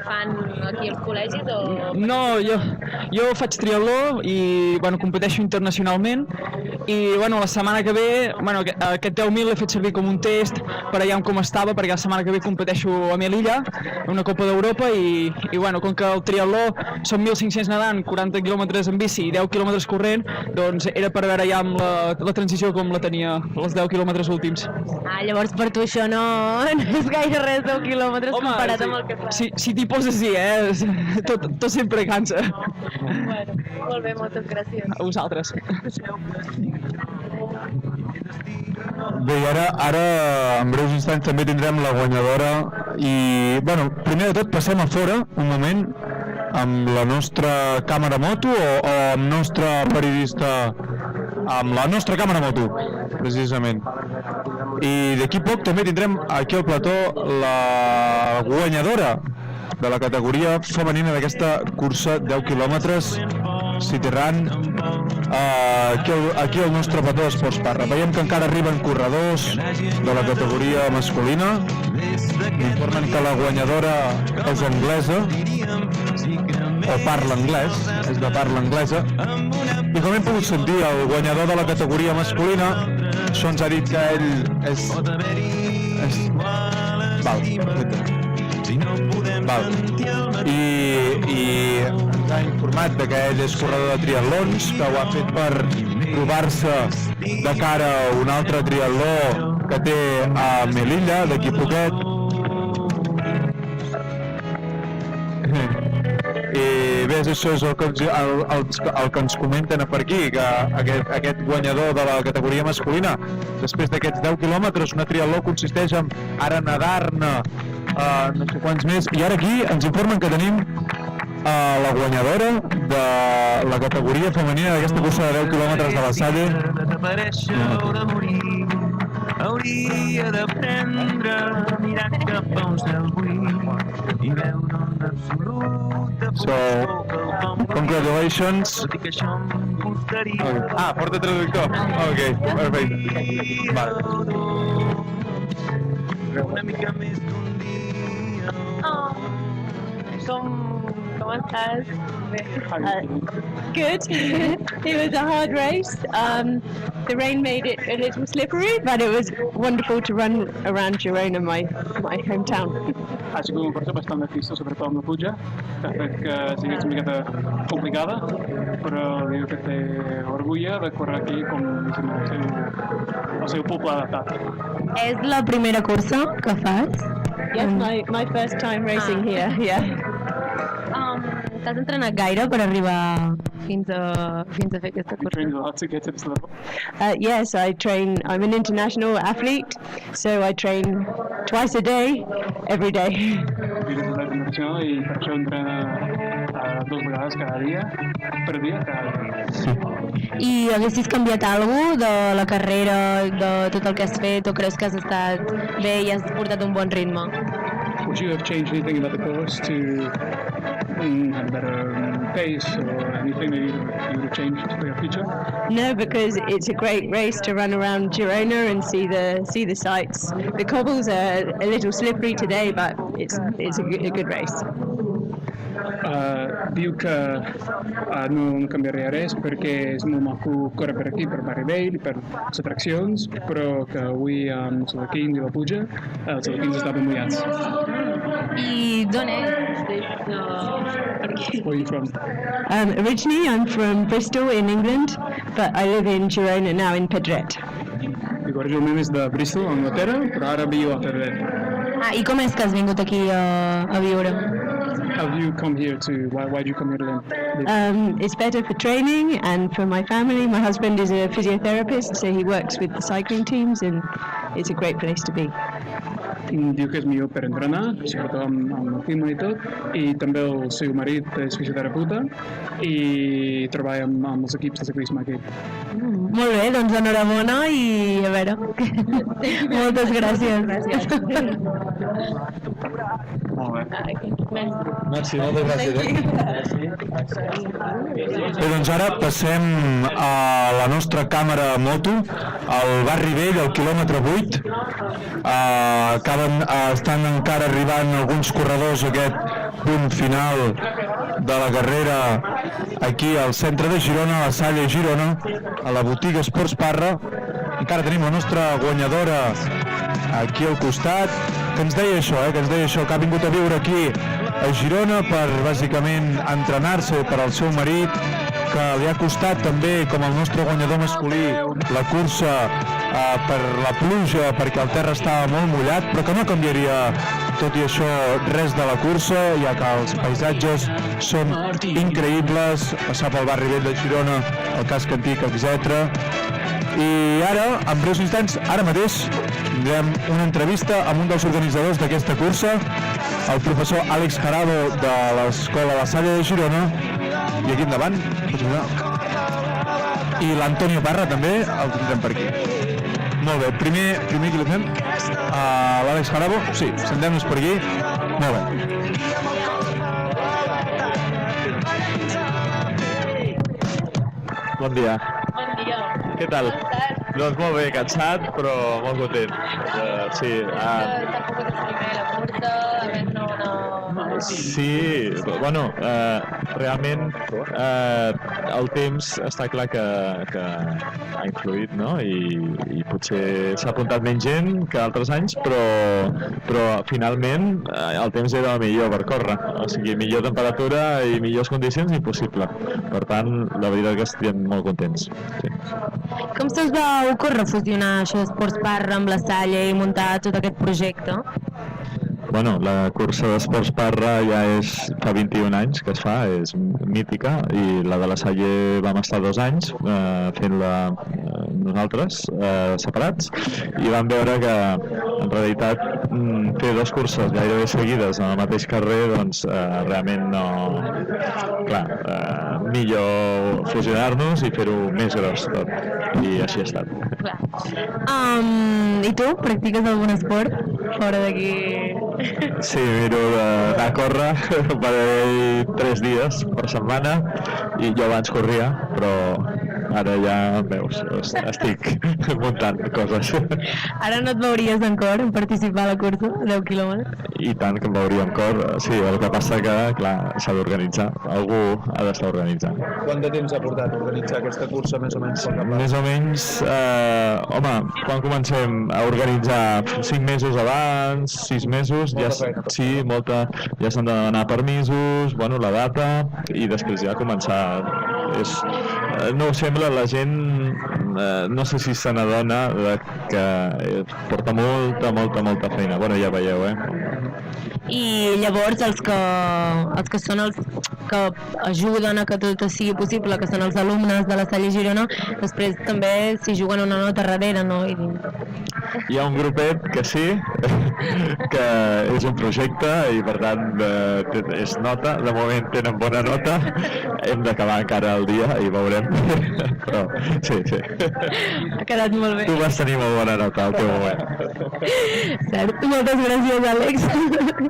fan aquí als col·legis o...? No, jo faig triatló i competeixo internacionalment i la setmana que ve, aquest 10.000 l'he fet servir com un test per allà com estava, perquè la setmana que ve competeixo a Melilla, una Copa d'Europa i com que el triatló són 1.500 nedant, 40 quilòmetres en bici i 10 quilòmetres corrent, doncs era per veure ja amb la transició com la tenia, els 10 quilòmetres últims. Llavors per tu això no és gaire res, 10 quilòmetres comparat amb el que fas. Si t'hi poses sí, tot sempre cansa. Bueno, molt bé, moltes gràcies. A vosaltres. Bé, i ara en breus instants també tindrem la guanyadora i, primer de tot passem a fora un moment amb la nostra càmera moto o amb el nostre periodista, amb la nostra càmera moto, precisament. I d'aquí poc també tindrem aquí al plató la guanyadora de la categoria femenina d'aquesta cursa 10 quilòmetres City Run aquí al nostre plató d'Esports Parra. Veiem que encara arriben corredors de la categoria masculina. M'informen que la guanyadora és anglesa o parla anglès, és de parla anglesa. I com hem pogut sentir, el guanyador de la categoria masculina, això ens ha dit que ell és... Val. I ens ha informat que ell és corredor de triatlons, que ho ha fet per provar-se de cara a un altre triatló que té a Melilla, d'aquí poquet. I bé, això és el que ens comenten per aquí, que aquest guanyador de la categoria masculina, després d'aquests 10 quilòmetres, una triatló consisteix en ara nedar-ne no sé quants més, i ara aquí ens informen que tenim la guanyadora de la categoria femenina d'aquesta cursa de 10 quilòmetres de la Salle. Hauria d'aprendre a mirar cap a un cel buit i veure un absolut de congratulations. Porta traductor. Ok, perfecte. Vale. Una mica més d'un dia. ¿Cómo estás? Good. It was a hard race. The rain made it a little slippery, but it was wonderful to run around Girona, my hometown. Ha sigut una cursa bastant difícil, sobretot amb la pluja, que ha fet que sigui una miqueta complicada, però diu que té orgull de córrer aquí com el seu poble adaptat. És la primera cursa que fas? Yes, my first time racing here, yeah. T'has entrenat gaire per arribar fins a fer aquesta cursa? Trained a lot to get to this level. Yes, I'm an international athlete, so I train twice a day, every day. És un atleta internacional i per això entrena 2 vegades cada dia, per dia, cada dia. I haguessis canviat alguna cosa de la carrera, de tot el que has fet, o creus que has estat bé i has portat un bon ritme? Would you have changed anything about the course to have a better pace or anything that you would have changed for your future? No, because it's a great race to run around Girona and see the sights. The cobbles are a little slippery today, but it's a good race. Diu que no canviaria res perquè és molt maco córrer per aquí, per Barri Vell, per les atraccions, però que avui amb els Alaquins i la pluja, els Alaquins estaven mullats. I d'on ets? Where are you from? Originally, I'm from Bristol in England, but I live in Girona now, in Pedret. Diu, originalment és de Bristol, Anglaterra, però ara viu a Pedret. I com és que has vingut aquí a viure? How do you come here to? Why did you come here to live? It's better for training and for my family. My husband is a physiotherapist, so he works with the cycling teams, and it's a great place to be. Diu que és millor per entrenar, sobretot amb el clima i tot, i també el seu marit és fisioterapeuta i treballa amb els equips de ciclisme aquí. Molt bé, doncs enhorabona i a veure. Moltes gràcies. Molt bé. Merci, moltes gràcies. Bé, doncs ara passem a la nostra càmera moto, al Barri Vell, al quilòmetre 8. Estan encara arribant alguns corredors a aquest punt final de la carrera aquí al centre de Girona, a la Salle Girona, a la botiga Esports Parra. Encara tenim la nostra guanyadora aquí al costat, que ens deia això, que ha vingut a viure aquí a Girona per bàsicament entrenar-se per al seu marit, que li ha costat també, com el nostre guanyador masculí, la cursa per la pluja, perquè el terra estava molt mullat, però que no canviaria, tot i això, res de la cursa, ja que els paisatges són increïbles, passar pel Barri Vell de Girona, el casc antic, etc. I ara, en breus instants, ara mateix, tindrem una entrevista amb un dels organitzadors d'aquesta cursa, el professor Àlex Jarabo de l'Escola La Salle de Girona, i aquí endavant, i l'Antonio Parra també, el tindrem per aquí. Molt bé, primer qui li fem? L'Àlex Jarabo? Sí, sentem-nos per aquí. Molt bé. Bon dia. Bon dia. Què tal? Doncs molt bé, cansat, però molt content. Sí. T'ha pogut exprimir la cursa, a més no... Sí, bueno, realment el temps està clar que ha influït, no? I potser s'ha apuntat menys gent que altres anys, però finalment el temps era el millor per córrer. O sigui, millor temperatura i millors condicions impossible. Per tant, la veritat que estem molt contents. Sí. Com se'ls va ocórrer fusionar això d'Esports Parra amb la Salle i muntar tot aquest projecte? Bueno, la cursa d'Esports Parra ja és fa 21 anys que es fa, és mítica, i la de la Salle vam estar 2 anys fent-la nosaltres, separats, i vam veure que en realitat fer 2 curses gairebé seguides en el mateix carrer, doncs realment no... Clar, millor fusionar-nos i fer-ho més gros tot, i així ha estat. I tu, practiques algun esport fora d'aquí? Sí, miro de córrer per 3 dies per setmana, i jo abans corria, però ara ja em veus, estic muntant coses. Ara no et veuries en cor en participar a la cursa, 10 quilòmetres? I tant que em veuria en cor. Sí, el que passa que, clar, s'ha d'organitzar. Algú ha d'estar organitzant. Quant de temps ha portat organitzar aquesta cursa, més o menys? Més o menys, home, quan comencem a organitzar 5 mesos abans, 6 mesos, ja, sí, molta, ja s'han de demanar permisos, bueno, la data, i després ja començar. No ho sembla, la gent no sé si se n'adona que porta molta feina. Bueno, ja veieu, I llavors els que són els que ajuden a que tot sigui possible, que són els alumnes de la Salle Girona, després també s'hi juguen una nota darrere, no? Hi ha un grupet que sí, que és un projecte i per tant és nota, de moment tenen bona nota, hem d'acabar encara el dia i veurem, però sí. Ha quedat molt bé. Tu vas tenir molt bona nota al teu moment. Cert, moltes gràcies, Àlex.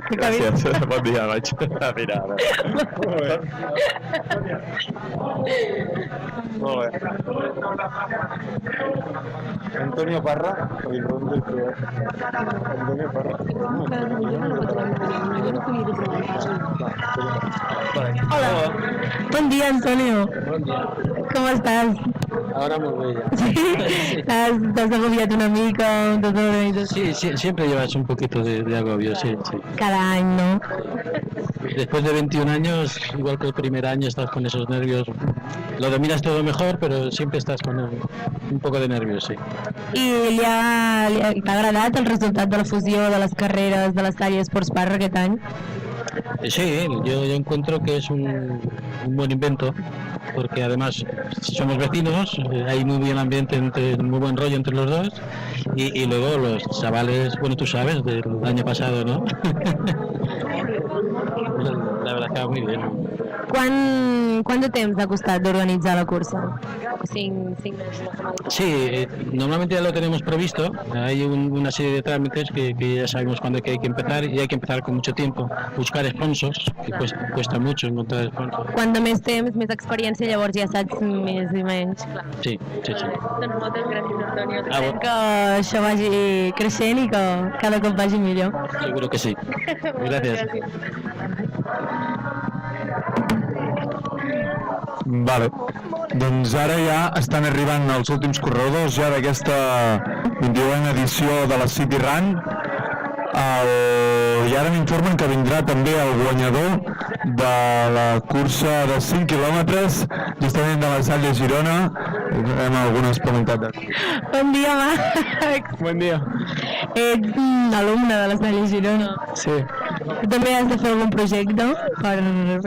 Gràcies, bon dia, vaig a mirar. Molt bé. Antonio Parra, li pregunto el primer. Antonio Parra. Hola. Bon dia, Antonio. Bon dia. Com estàs? Ahora muy bella. Sí? ¿T'has agobiat una mica amb tota l'organització? Sí, siempre llevas un poquito de agobio, sí. Cada any, ¿no? Después de 21 años, igual que el primer año, estás con esos nervios. Lo dominas todo mejor, pero siempre estás con un poco de nervios, sí. I t'ha agradat el resultat de la fusió de les carreres de la Salle Sports Park aquest any? Sí, yo encuentro que es un buen invento, porque además somos vecinos, hay muy buen ambiente, muy buen rollo entre los dos, y luego los chavales, bueno, tú sabes, del año pasado, ¿no? La verdad que va muy bien. Quant de temps ha costat d'organitzar la cursa? 5 mesos. Sí, normalmente ya lo tenemos previsto. Hay una serie de trámites que ya sabemos cuándo hay que empezar, y hay que empezar con mucho tiempo. Buscar sponsors, que cuesta mucho encontrar sponsors. Quant de més temps, més experiència, llavors ja saps més i menys. Clar. Sí. Doncs moltes gràcies, Antonio. Bueno. Que això vagi creixent i que cada cop vagi millor. Seguro que sí. Gracias. Vale. Doncs ara ja estan arribant els últims corredors ja d'aquesta 21a edició de la City Run. I ara m'informen que vindrà també el guanyador de la cursa de 5 quilòmetres, justament de la Salle Girona. Hem algunes preguntes. Bon dia, Max. Bon dia. Ets alumne de la Salle Girona. Sí. Tu també has de fer algun projecte per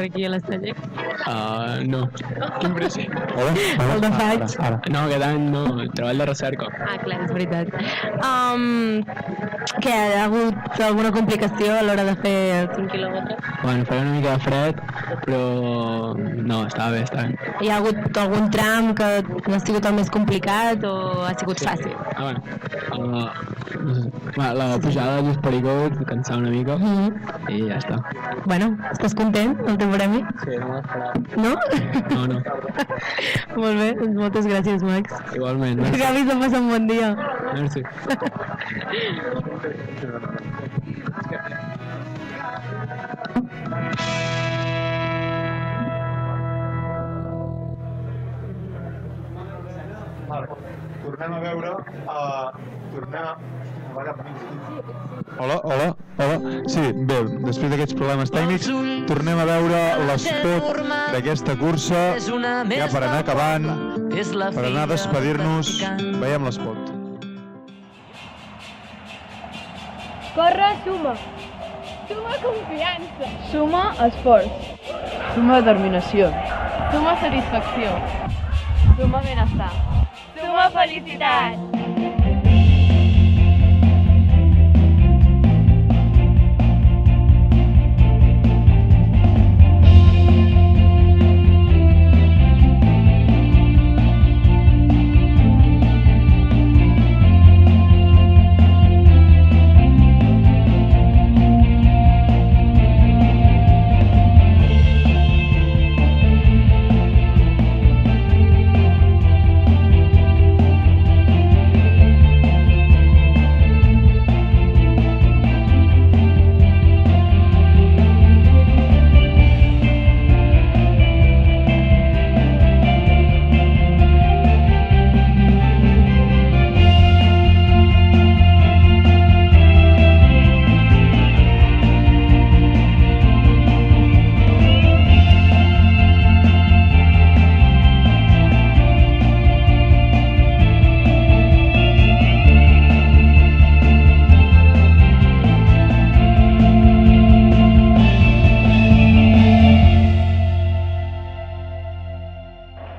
aquí a la Salle? No. Quin projecte? El de faig. No, aquest any no, treball de recerca. Clar, és veritat. Què, ha hagut alguna complicació a l'hora de fer els 5 quilòmetres? Bueno, feia una mica de fred, però no, estava bé. Hi ha hagut algun tram que ha sigut el més complicat o ha sigut fàcil? La pujada és perigot, cansar una mica, i ja està. Bueno, estàs content del teu premi? Sí, no m'ho esperava. No? No. Molt bé, doncs moltes gràcies, Max. Igualment. Que acabis de passar un bon dia. Merci. Tornem a veure... Hola. Sí, bé, després d'aquests problemes tècnics, tornem a veure l'espot d'aquesta cursa, ja per anar acabant, per anar a despedir-nos. Veiem l'espot. Corre, suma. Suma confiança. Suma esforç. Suma determinació. Suma satisfacció. Suma benestar. Suma felicitat.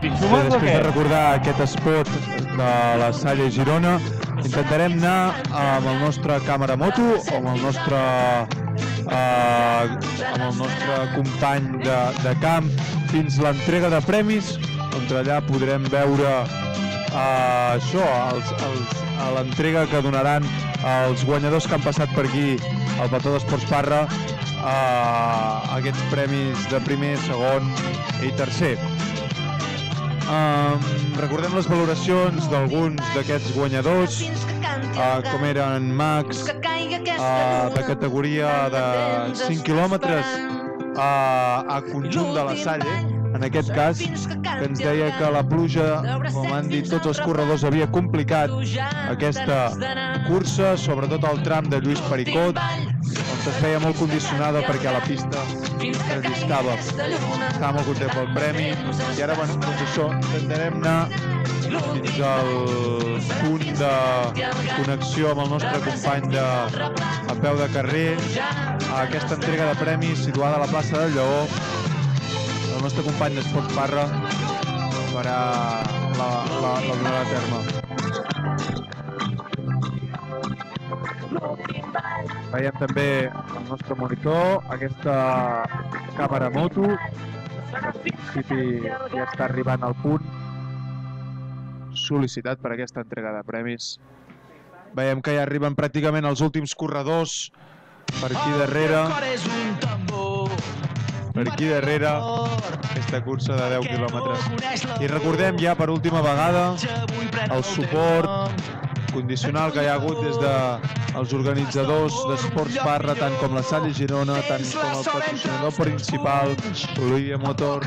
Després de recordar aquest spot de la Salle Girona, intentarem anar amb el nostre càmera moto o amb el nostre company de camp fins l'entrega de premis, on allà podrem veure l'entrega que donaran els guanyadors que han passat per aquí al Plató d'Esports Parra, aquests premis de primer, segon i tercer. Recordem les valoracions d'alguns d'aquests guanyadors, com eren Max, de categoria de 5 quilòmetres a conjunt de la Salle, en aquest cas, que ens deia que la pluja, com han dit tots els corredors, havia complicat aquesta cursa, sobretot el tram de Lluís Pericot, on es feia molt condicionada perquè la pista resistava. Estava molt content pel premi i ara, bueno, doncs això, intentarem anar fins al punt de connexió amb el nostre company a peu de carrer, a aquesta entrega de premis situada a la plaça del Lleó. El nostre company d'Esports Parra farà la donada a terme. Veiem també el nostre monitor, aquesta càmera moto, que en principi ja està arribant al punt sol·licitat per aquesta entrega de premis. Veiem que ja arriben pràcticament els últims corredors per aquí darrere. Per aquí darrere, aquesta cursa de 10 quilòmetres. I recordem ja per última vegada el suport condicional que hi ha hagut des dels organitzadors d'Esports Parra, tant com la Salle Girona, tant com el patrocinador principal, Olivia Motors,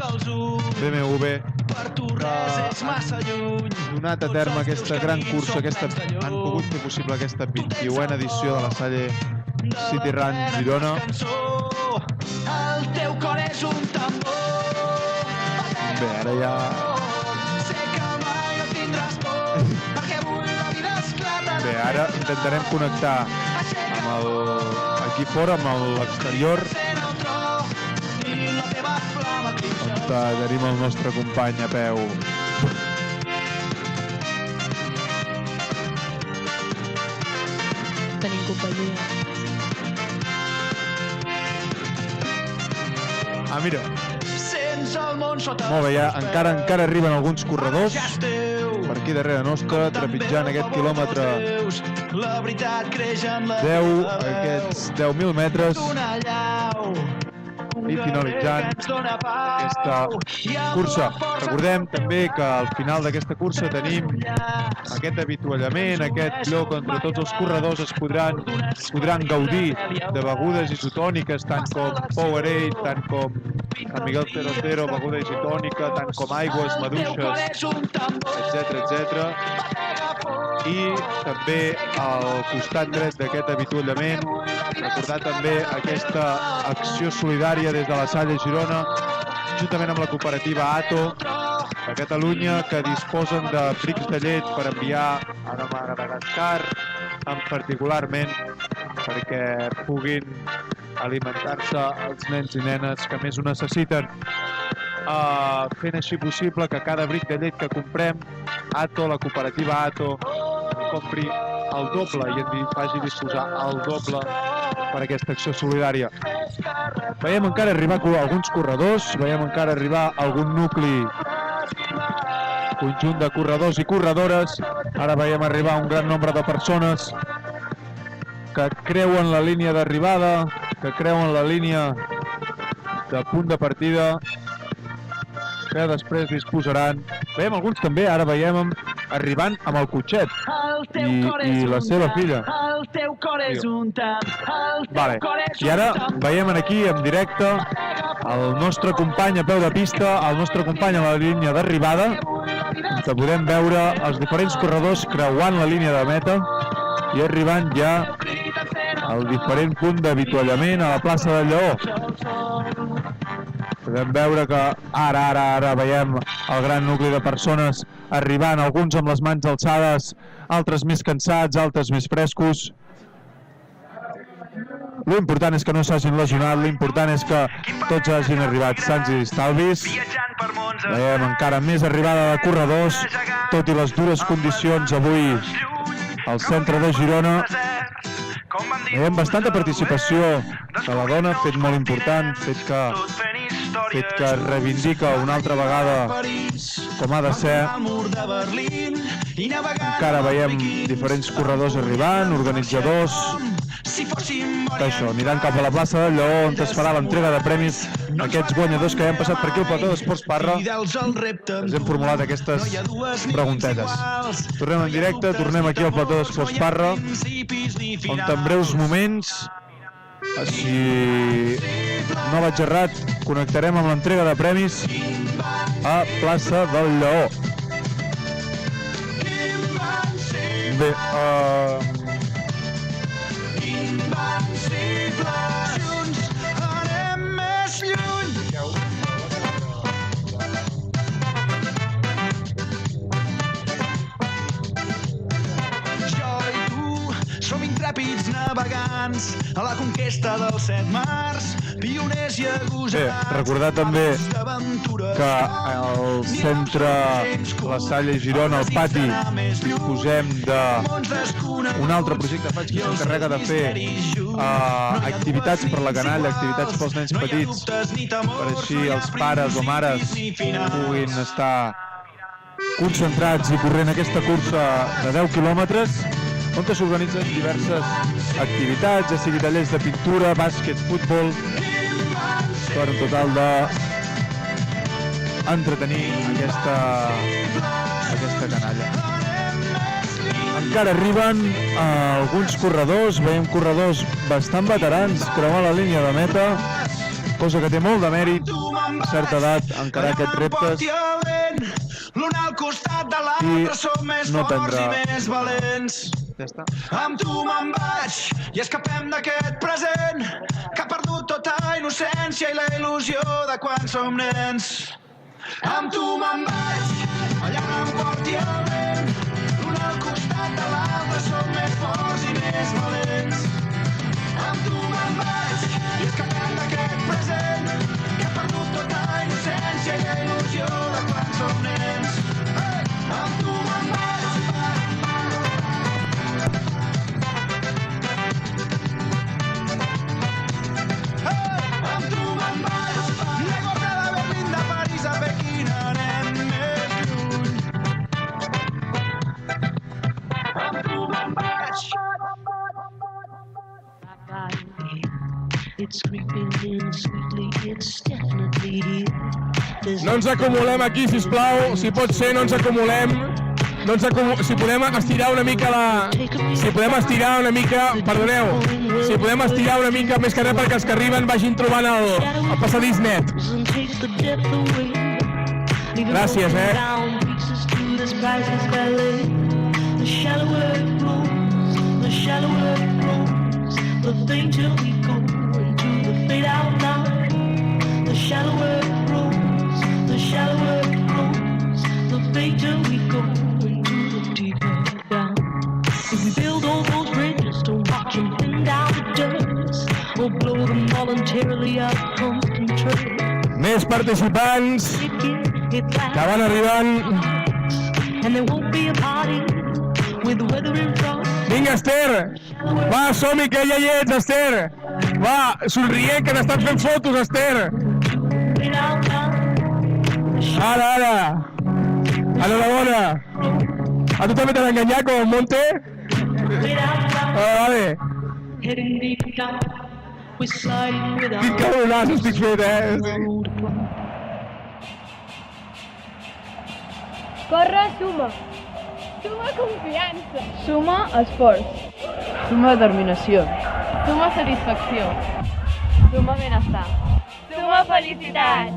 BMW, que han donat a terme aquesta gran cursa, han pogut fer possible aquesta 21a edició de la Salle City Run Girona. El teu cor és un tambor. Bé, ara ja... Sé que mai no tindràs por, perquè avui la vida esclata. Bé, ara intentarem connectar amb aquí fora, amb l'exterior, on tenim el nostre company a peu. Tenim companyia. Mira. Sents el món sota Molt bé, ja encara arriben alguns corredors per aquí darrere nostre, trepitjant aquest quilòmetre 10, aquests 10.000 metres, i finalitzant aquesta cursa. Recordem també que al final d'aquesta cursa tenim aquest avituallament, aquest lloc on tots els corredors es podran gaudir de begudes isotòniques, tant com Powerade, tant com San Miguel 00, beguda isotònica, tant com aigües, maduixes, etc. I també al costat dret d'aquest avituallament, recordar també aquesta acció solidària des de la Salle Girona, juntament amb la cooperativa ATO de Catalunya, que disposen de brics de llet per enviar a Madagascar, particularment perquè puguin alimentar-se els nens i nenes que més ho necessiten. Fent així possible que cada bric de llet que comprem, ATO, la cooperativa ATO, compri el doble i en faci disposar el doble per aquesta acció solidària. Veiem encara arribar alguns corredors, veiem encara arribar algun nucli, conjunt de corredors i corredores. Ara veiem arribar un gran nombre de persones que creuen la línia d'arribada, que creuen la línia de punt de partida, que després disposaran. Veiem alguns també, ara veiem arribant amb el cotxet i la seva filla. El teu cor és un Vale. I ara veiem aquí en directe el nostre company a peu de pista, el nostre company a la línia d'arribada, que podem veure els diferents corredors creuant la línia de meta i arribant ja al diferent punt d'avituallament a la plaça del Lleó. Podem veure que ara veiem el gran nucli de persones arribant, alguns amb les mans alçades, altres més cansats, altres més frescos. L'important és que no s'hagin lesionat, l'important és que tots hagin arribat sants i estalvis. Veiem encara més arribada de corredors, tot i les dures condicions avui al centre de Girona. Veiem bastanta participació de la dona, fet molt important, fet que reivindica una altra vegada com ha de ser. Encara veiem diferents corredors arribant, organitzadors, que això, aniran cap a la plaça del Lleó, on es farà l'entrega de premis a aquests guanyadors que ja han passat per aquí al plató d'Esports Parra. Ens hem formulat aquestes preguntetes. Tornem en directe, tornem aquí al plató d'Esports Parra, on en breus moments, si no vaig errat, connectarem amb l'entrega de premis a plaça del Lleó. Bé, junts anem més lluny. Jo i tu som intrèpids navegants a la conquesta dels 7 mars, pioners i agosants. Bé, recordar també que al centre La Salle Girona, al pati, disposem d'un altre projecte Faig que s'encarrega de fer activitats per la canalla, activitats pels nens petits, per així els pares o mares puguin estar concentrats i corrent aquesta cursa de 10 quilòmetres, on s'organitzen diverses activitats, ja sigui tallers de pintura, bàsquet, futbol, per un total de entretenir aquesta canalla. Encara arriben alguns corredors, veiem corredors bastant veterans creuar la línia de meta, cosa que té molt de mèrit, a certa edat, encarar aquests reptes i no prendre. Ja està. Amb tu me'n vaig i escapem d'aquest present que ha perdut tota innocència i la il·lusió de quan som nens. Amb tu me'n vaig, allà on em porti el vent, l'un al costat de l'altre som més forts i més valents. Amb tu me'n vaig i escapem d'aquest present que ha perdut tota innocència i la il·lusió de quan som nens. Amb tu me'n vaig. No ens acumulem aquí, sisplau, si pot ser, no ens acumulem. Si podem estirar una mica perdoneu, si podem estirar una mica més que res perquè els que arriben vagin trobant el passadís net. Gràcies, Més participants que van arribant. Vinga, Esther! Va, som-hi, que ja hi ets, Esther! Va, somrient, que t'estan fent fotos, Esther! Ara! Enhorabona! A tu també t'han enganyat, com el Monte? Vale. Quin cabronàs estic fet, Corre, suma. Suma confiança. Suma esforç. Suma determinació. Suma satisfacció. Suma benestar. Suma felicitat.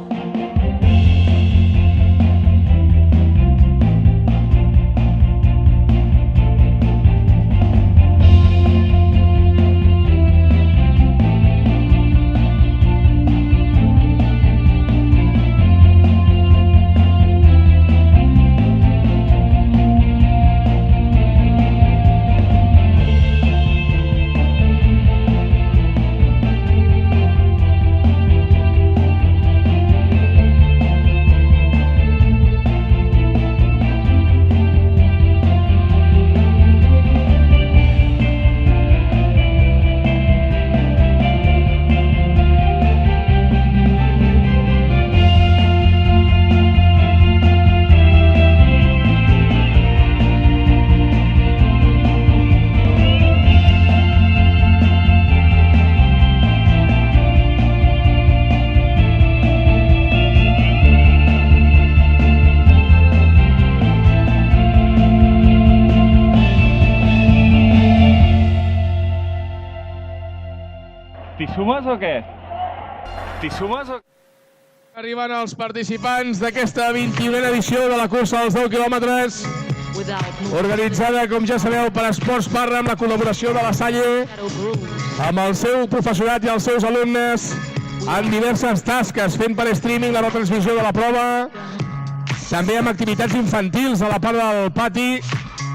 sumes o què? T'hi sumes o què? Arriben els participants d'aquesta 21a edició de la cursa dels 10 quilòmetres, organitzada, com ja sabeu, per Esports Parra, amb la col·laboració de la Salle, amb el seu professorat i els seus alumnes, en diverses tasques, fent per streaming la retransmissió de la prova, també amb activitats infantils a la part del pati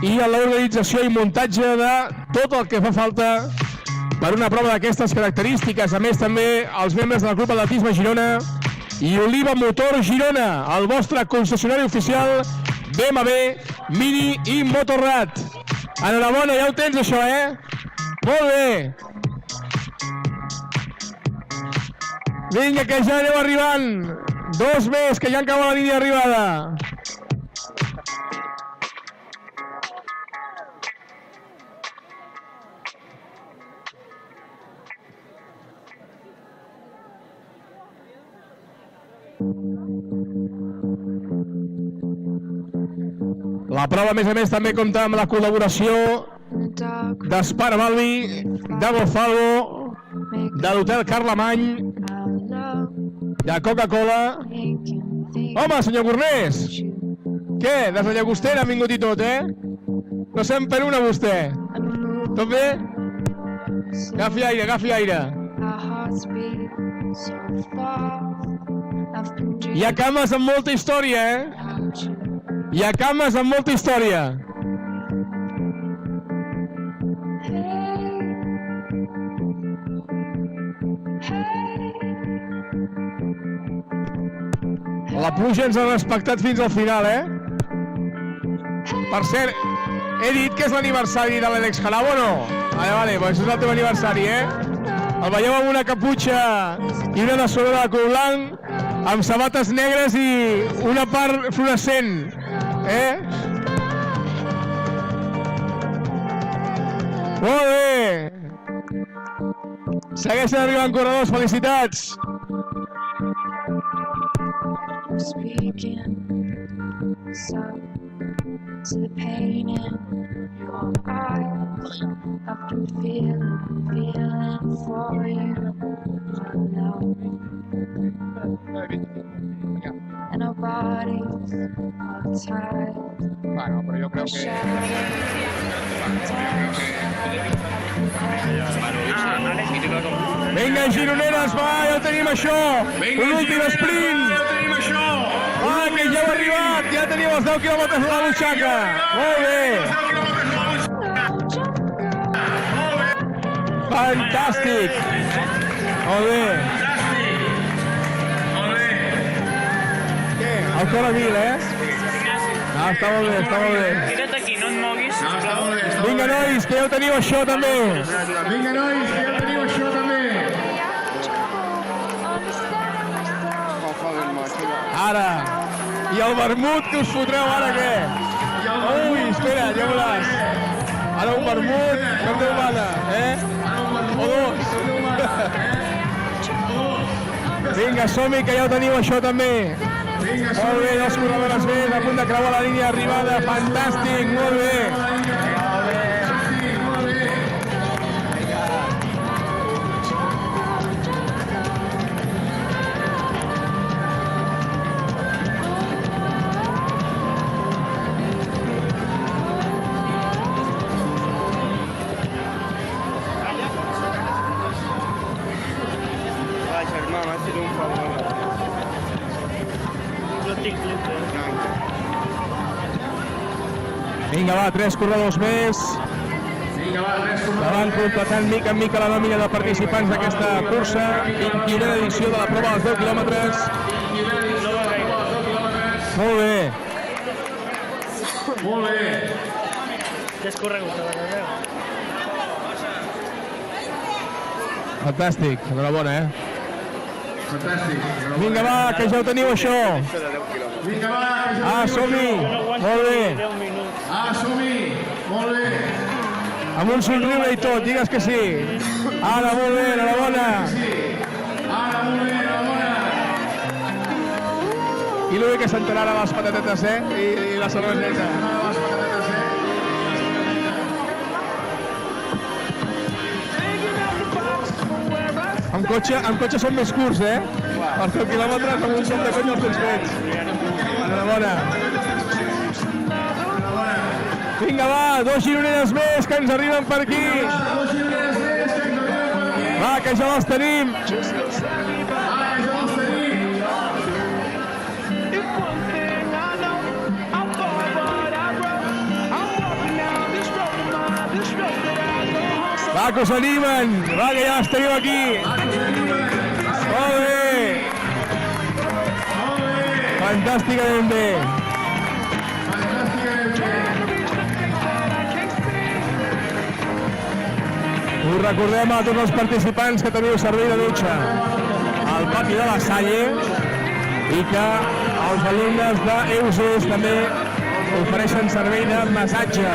i en l'organització i muntatge de tot el que fa falta per una prova d'aquestes característiques. A més, també els membres del Club Atletisme Girona i Oliva Motor Girona, el vostre concessionari oficial BMW, Mini i Motorrad. Enhorabona, ja ho tens això, Molt bé. Vinga, que ja aneu arribant. 2 més, que ja han acabat la línia d'arribada. La prova, a més, també compta amb la col·laboració d'Espar Balbi, de Golfalvo, de l'Hotel Carlemany, de Coca-Cola. Home, senyor Gornés! Què? Des de Llagostera han vingut i tot, No se'n per una, vostè. Tot bé? Agafi aire, agafi aire. Hi ha cames amb molta història, Hi ha cames amb molta història. La pluja ens ha respectat fins al final, Per cert, he dit que és l'aniversari de l'Àlex Jarabo o no? Vale, doncs és el teu aniversari, El veieu amb una caputxa i una dessolada de color blanc, amb sabates negres i una part fluorescent, Molt bé! Segueixen arribant corredors, felicitats! To the pain in your eyes, I've been feeling for you, and our bodies are tied. Bueno, pero yo creo que... Vinga, gironeres, va, ja ho tenim això! Un últim sprint! Va, que ja heu arribat! Ja teniu els 10 quilòmetres a la butxaca! Molt bé! Fantàstic! Molt bé! Què? El cor a mil, està molt bé, està molt bé. Tira't aquí, no et moguis, sisplau. Vinga, nois, que ja ho teniu això, també! Vinga, nois, que ja ho teniu això, també! Ara! I el vermut que us fotreu ara, què? Ui, espera, ja veuràs. Ara un vermut, com Déu mana, O 2. Vinga, som-hi, que ja ho teniu això, també. Molt bé, 2 corredores més, a punt de creuar la línia d'arribada. Fantàstic, molt bé. Vinga, va, 3 corredors més. Davant completant mica en mica la nòmina de participants d'aquesta cursa. 21a edició de la prova dels 10 quilòmetres. Molt bé. Molt bé. Ja has corregut a la darrera. Fantàstic, enhorabona, Fantàstic. Vinga, va, que ja ho teniu, això. Vinga, va, que ja ho teniu, som-hi. Molt bé. Som-hi. Molt bé. Amb un somriure i tot, digues que sí. Ara, molt bé, enhorabona. Ara, molt bé, enhorabona. I el bé que s'entrarà ara les patatetes, I la cerveseta. En cotxe són més curts, Els 10 quilòmetres amb un cop de conya els tens fets. Enhorabona. Vinga, va, 2 gironelles més que ens arriben per aquí. Va, que ja les tenim. Va, que us animen! Va, que ja les tenim aquí! Molt bé! Fantàsticament bé! Us recordem a tots els participants que teniu servei de dutxa al pati de la Salle i que els alumnes d'EUSES també ofereixen servei de massatge.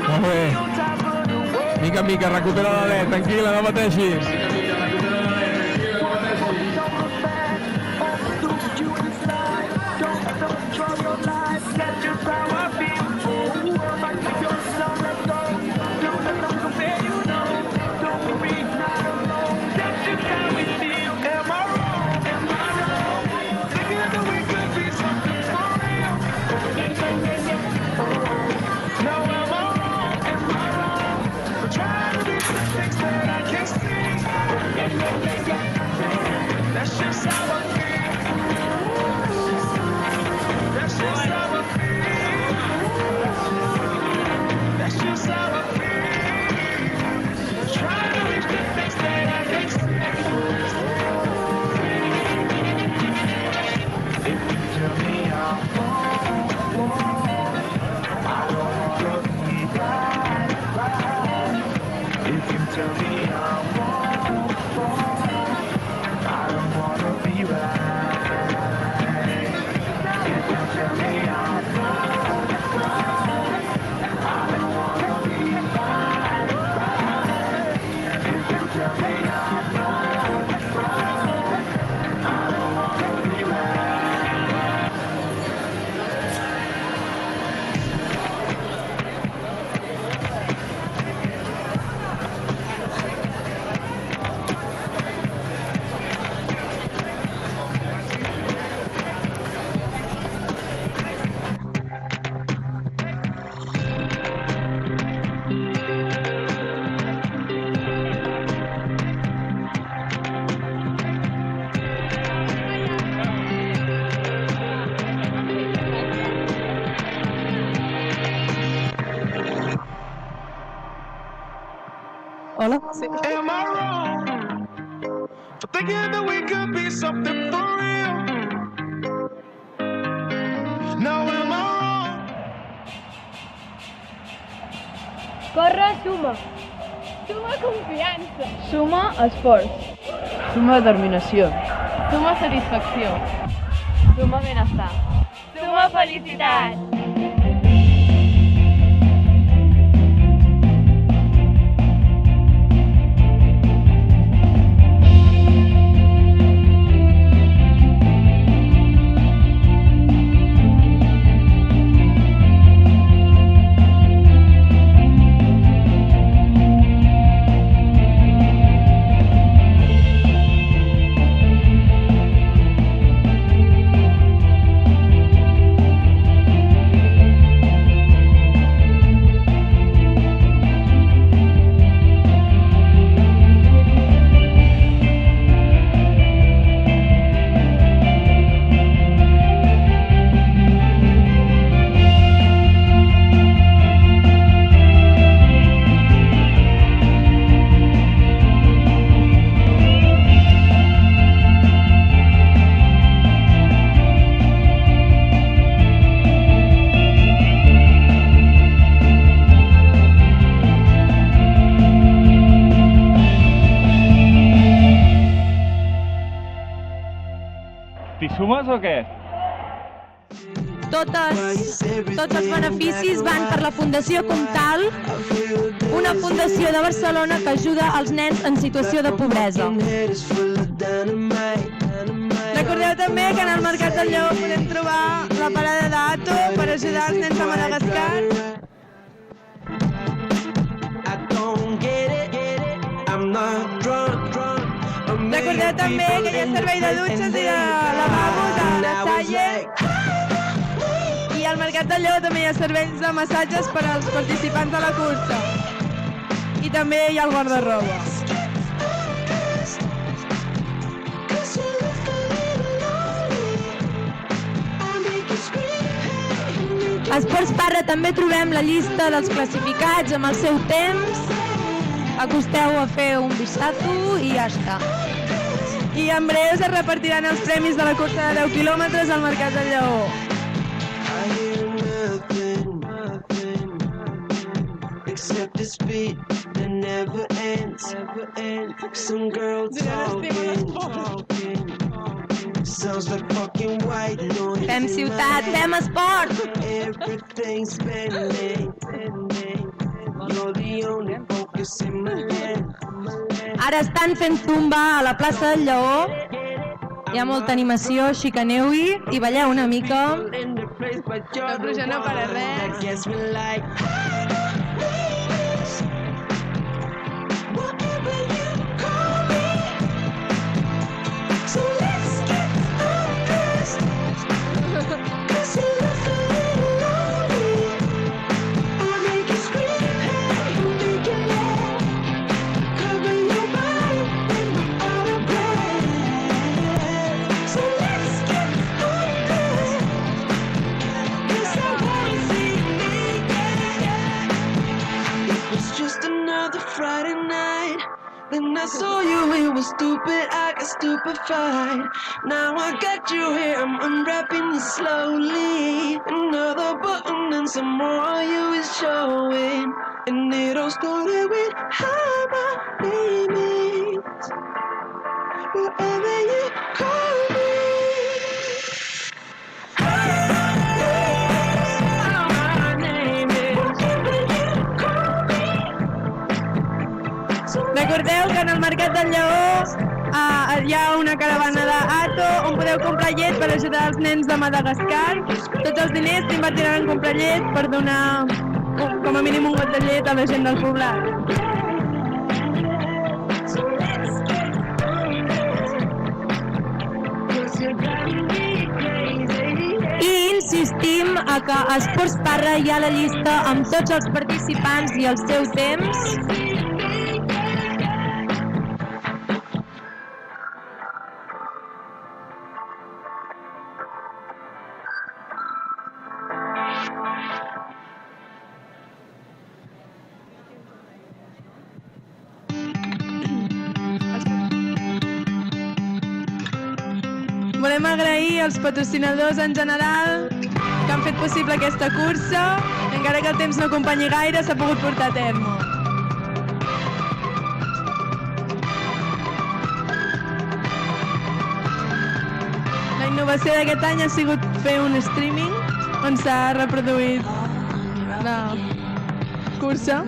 Molt bé. Mica en mica, recupera l'alè, tranquil·la, no pateixis. Hola. Am I wrong for thinking that we could be something for real? Now am I wrong? Corre, suma. Suma confiança. Suma esforç. Suma determinació. Suma satisfacció. Suma benestar. Suma felicitat. T'hi sumes o què? tots els beneficis van per la Fundació Comtal, una fundació de Barcelona que ajuda els nens en situació de pobresa. Recordeu també que en el Mercat del Lleó podem trobar la parada d'Ato per ajudar els nens de Madagascar. Recordeu també que hi ha servei de dutxes i de lavabos a la Salle. I al Mercat del Lleó també hi ha serveis de massatges per als participants de la cursa. I també hi ha el guarda-roba. A Esports Parra també trobem la llista dels classificats amb el seu temps. Acosteu a fer un vistazo i ja està. I en breu es repartiran els premis de la cursa de 10 quilòmetres al Mercat del Lleó. Fem ciutat, fem esport! Ara estan fent zumba a la plaça del Lleó. Hi ha molta animació, així que aneu-hi i balleu una mica. La pluja no para res. Friday night, then I saw you, it was stupid, I got stupefied. Now I got you here, I'm unwrapping you slowly. Another button and some more of you is showing. And it all started with how my name is, whatever you call me. Recordeu que en el Mercat del Lleó hi ha una caravana d'Ato on podeu comprar llet per ajudar els nens de Madagascar. Tots els diners s'invertiran en comprar llet per donar com a mínim un got de llet a la gent del poblat. I insistim a que a Esports Parra hi ha la llista amb tots els participants i el seu temps. Volem agrair als patrocinadors en general que han fet possible aquesta cursa. Encara que el temps no acompanyi gaire, s'ha pogut portar a terme. La innovació d'aquest any ha sigut fer un streaming on s'ha reproduït la cursa.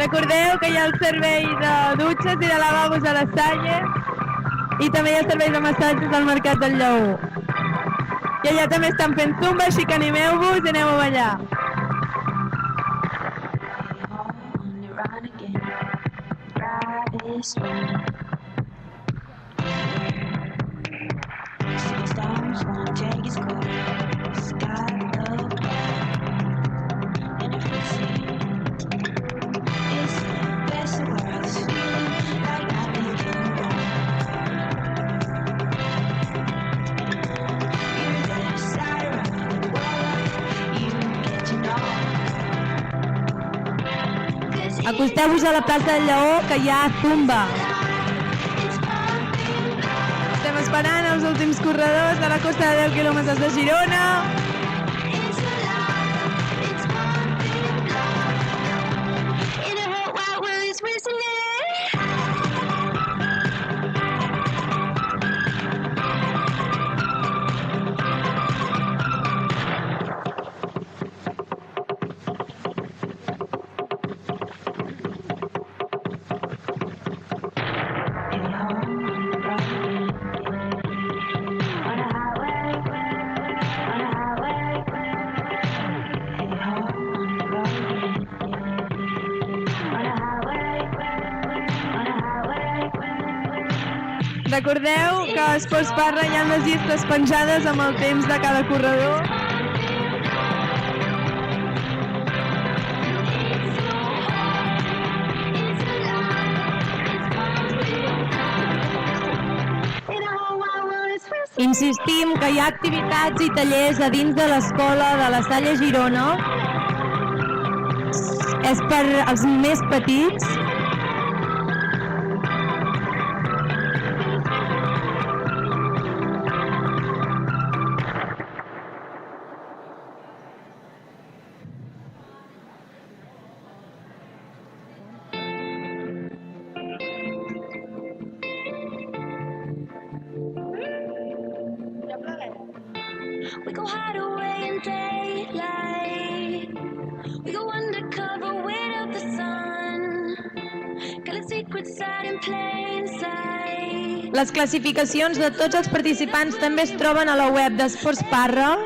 Recordeu que hi ha el servei de dutxes i de lavabos a la Salle i també hi ha servei de massatges al Mercat del Lleó. I allà també estan fent zumba, així que animeu-vos i aneu a ballar. Stones won't take Acosteu-vos a la plaça del Lleó, que hi ha zumba. Estem esperant els últims corredors de la costa de 10 quilòmetres de Girona. Recordeu que a Esports Parra hi ha les llistes penjades amb el temps de cada corredor. Insistim que hi ha activitats i tallers a dins de l'escola de la Salle Girona. És per als més petits. We go hide away in daylight. We go undercover, wait out the sun. Got a secret side in plain sight. Les classificacions de tots els participants també es troben a la web d'Esports Parra.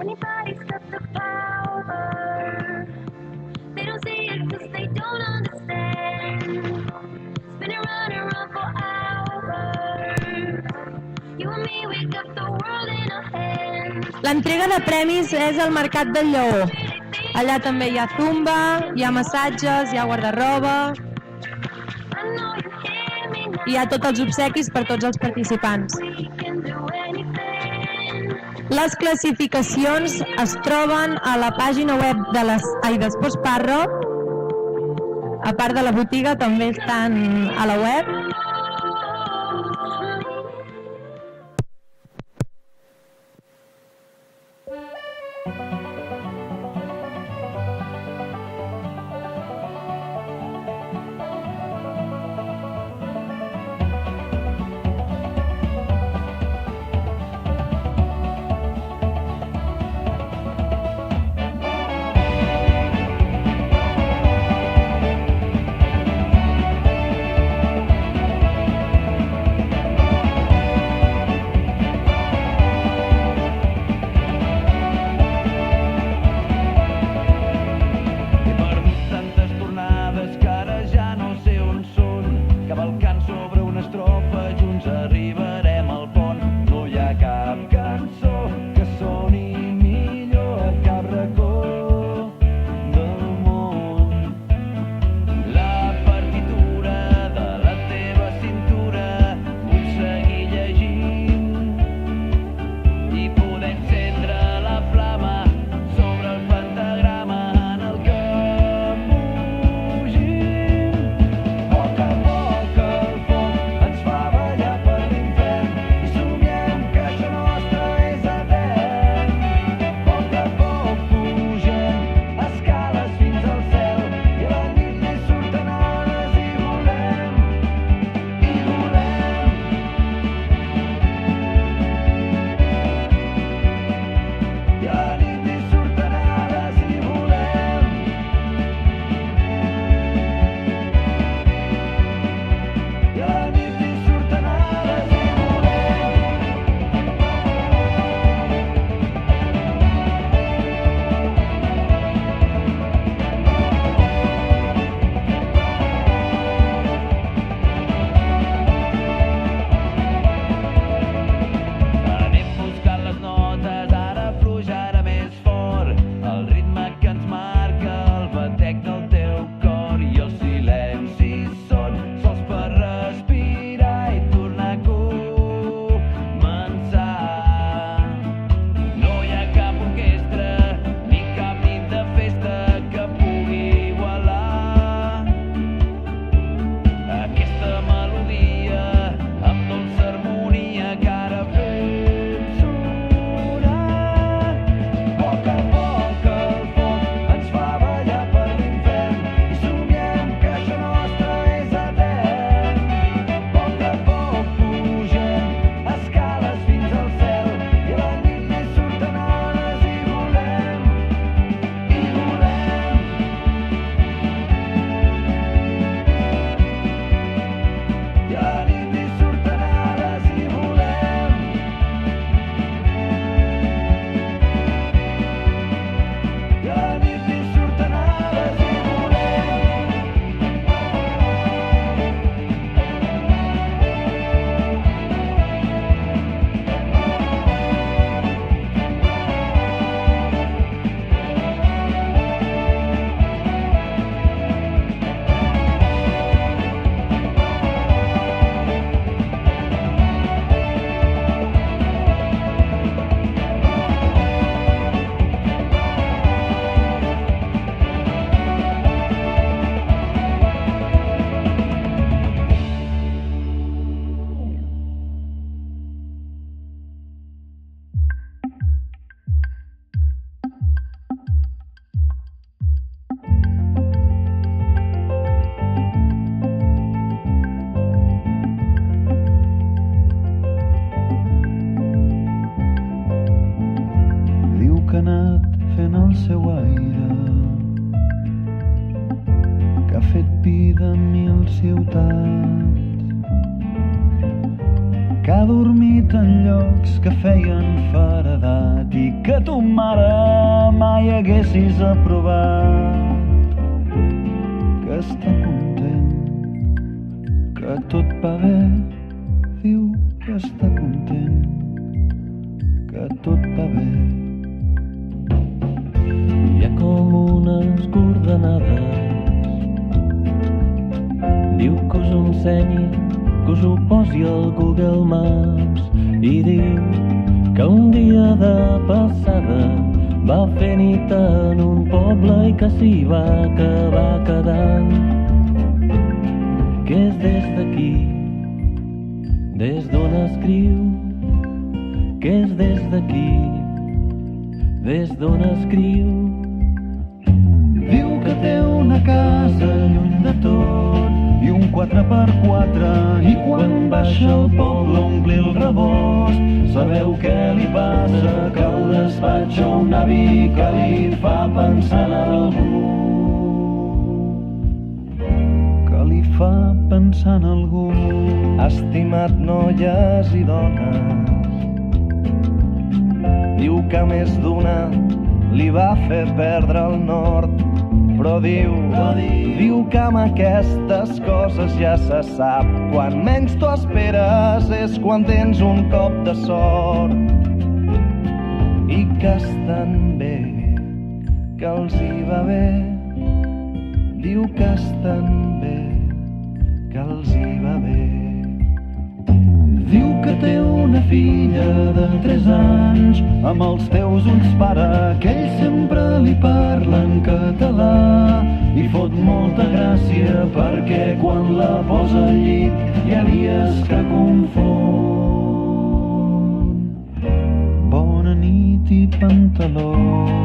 Anybody's got the power. They don't see it 'cause they don't understand. Spinning round and round for hours. You and me, we got the world in our hands. L'entrega de premis és al Mercat del Lleó. Allà també hi ha zumba, hi ha massatges, hi ha guardarroba. Hi ha tots els obsequis per tots els participants. Les classificacions es troben a la pàgina web d'Esports Parra. A part de la botiga també estan a la web. anat fent el seu aire, que ha fet vida en 1000 ciutats, que ha dormit en llocs que feien feredat i que tu, mare, mai haguessis aprovat, que està content, que tot va bé, diu que està content, que tot va bé. Hi ha com unes coordenades, diu que us ho ensenyi, que us ho posi al Google Maps, i diu que un dia de passada va fer nit en un poble i que s'hi va acabar quedant, que és des d'aquí, des d'on escriu, que és des d'aquí, des d'on escriu. Diu que té una casa lluny de tot i un 4x4, i quan baixa al poble a omplir el rebost, sabeu què li passa? Que el despatx a un avi que li fa pensar en algú, que li fa pensar en algú. Ha estimat noies i dones, diu que més d'una li va fer perdre el nord, però diu que amb aquestes coses ja se sap. Quan menys t'ho esperes és quan tens un cop de sort, i que estan bé, que els hi va bé. Diu que estan bé, que els hi va bé. Diu que té una filla de 3 anys, amb els teus ulls, pare, que ell sempre li parla en català, i fot molta gràcia perquè quan la posa al llit hi ha dies que confon. Bona nit i pantalons.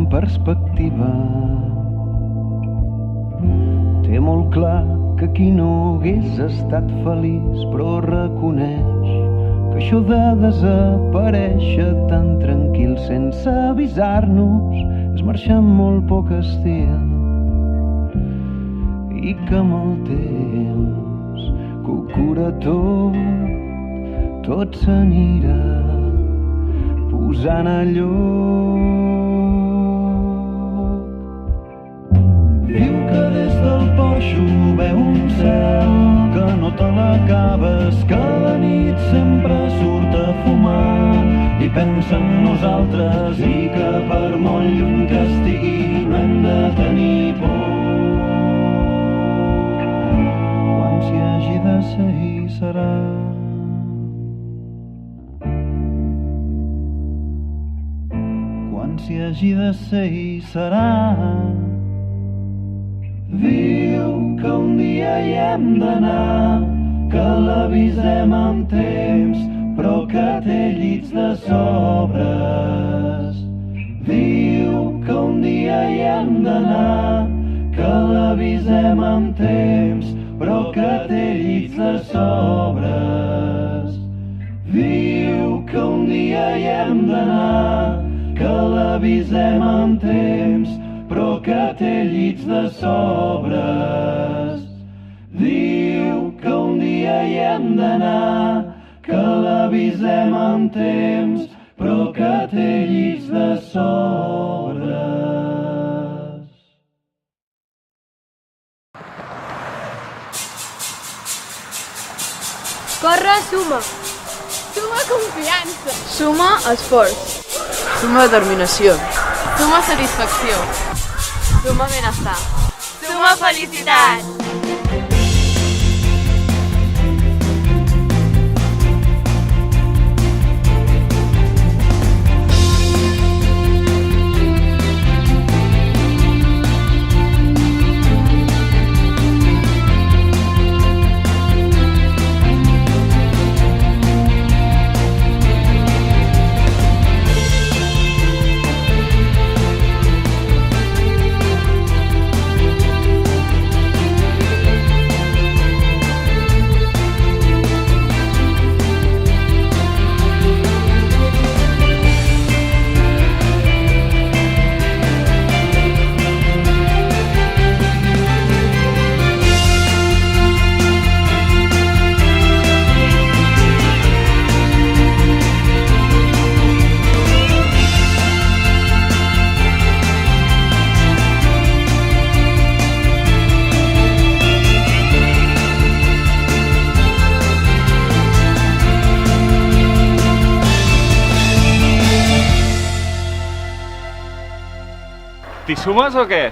Perspectiva, té molt clar que aquí no hagués estat feliç, però reconeix que això de desaparèixer tan tranquil sense avisar-nos és marxar amb molt poc estil, i que amb el temps que ho cura tot s'anirà posant a lloc. Diu que des del porxo veu un cel que no te l'acabes, que la nit sempre surt a fumar i pensa en nosaltres, i que per molt lluny que estigui no hem de tenir por. Quan s'hi hagi de ser hi serà. Quan s'hi hagi de ser hi serà. Diu que un dia hi hem d'anar, que l'avisem amb temps, però que té llits de sobres. Diu que un dia hi hem d'anar, que l'avisem amb temps, però que té llits de sobres. Diu que un dia hi hem d'anar, que l'avisem amb temps, però que té llits de sobres. Diu que un dia hi hem d'anar, que l'avisem amb temps, però que té llits de sobres. Corre, suma. Suma confiança. Suma esforç. Suma determinació. Suma satisfacció. Suma benestar. Suma felicitat. T'hi sumes o què?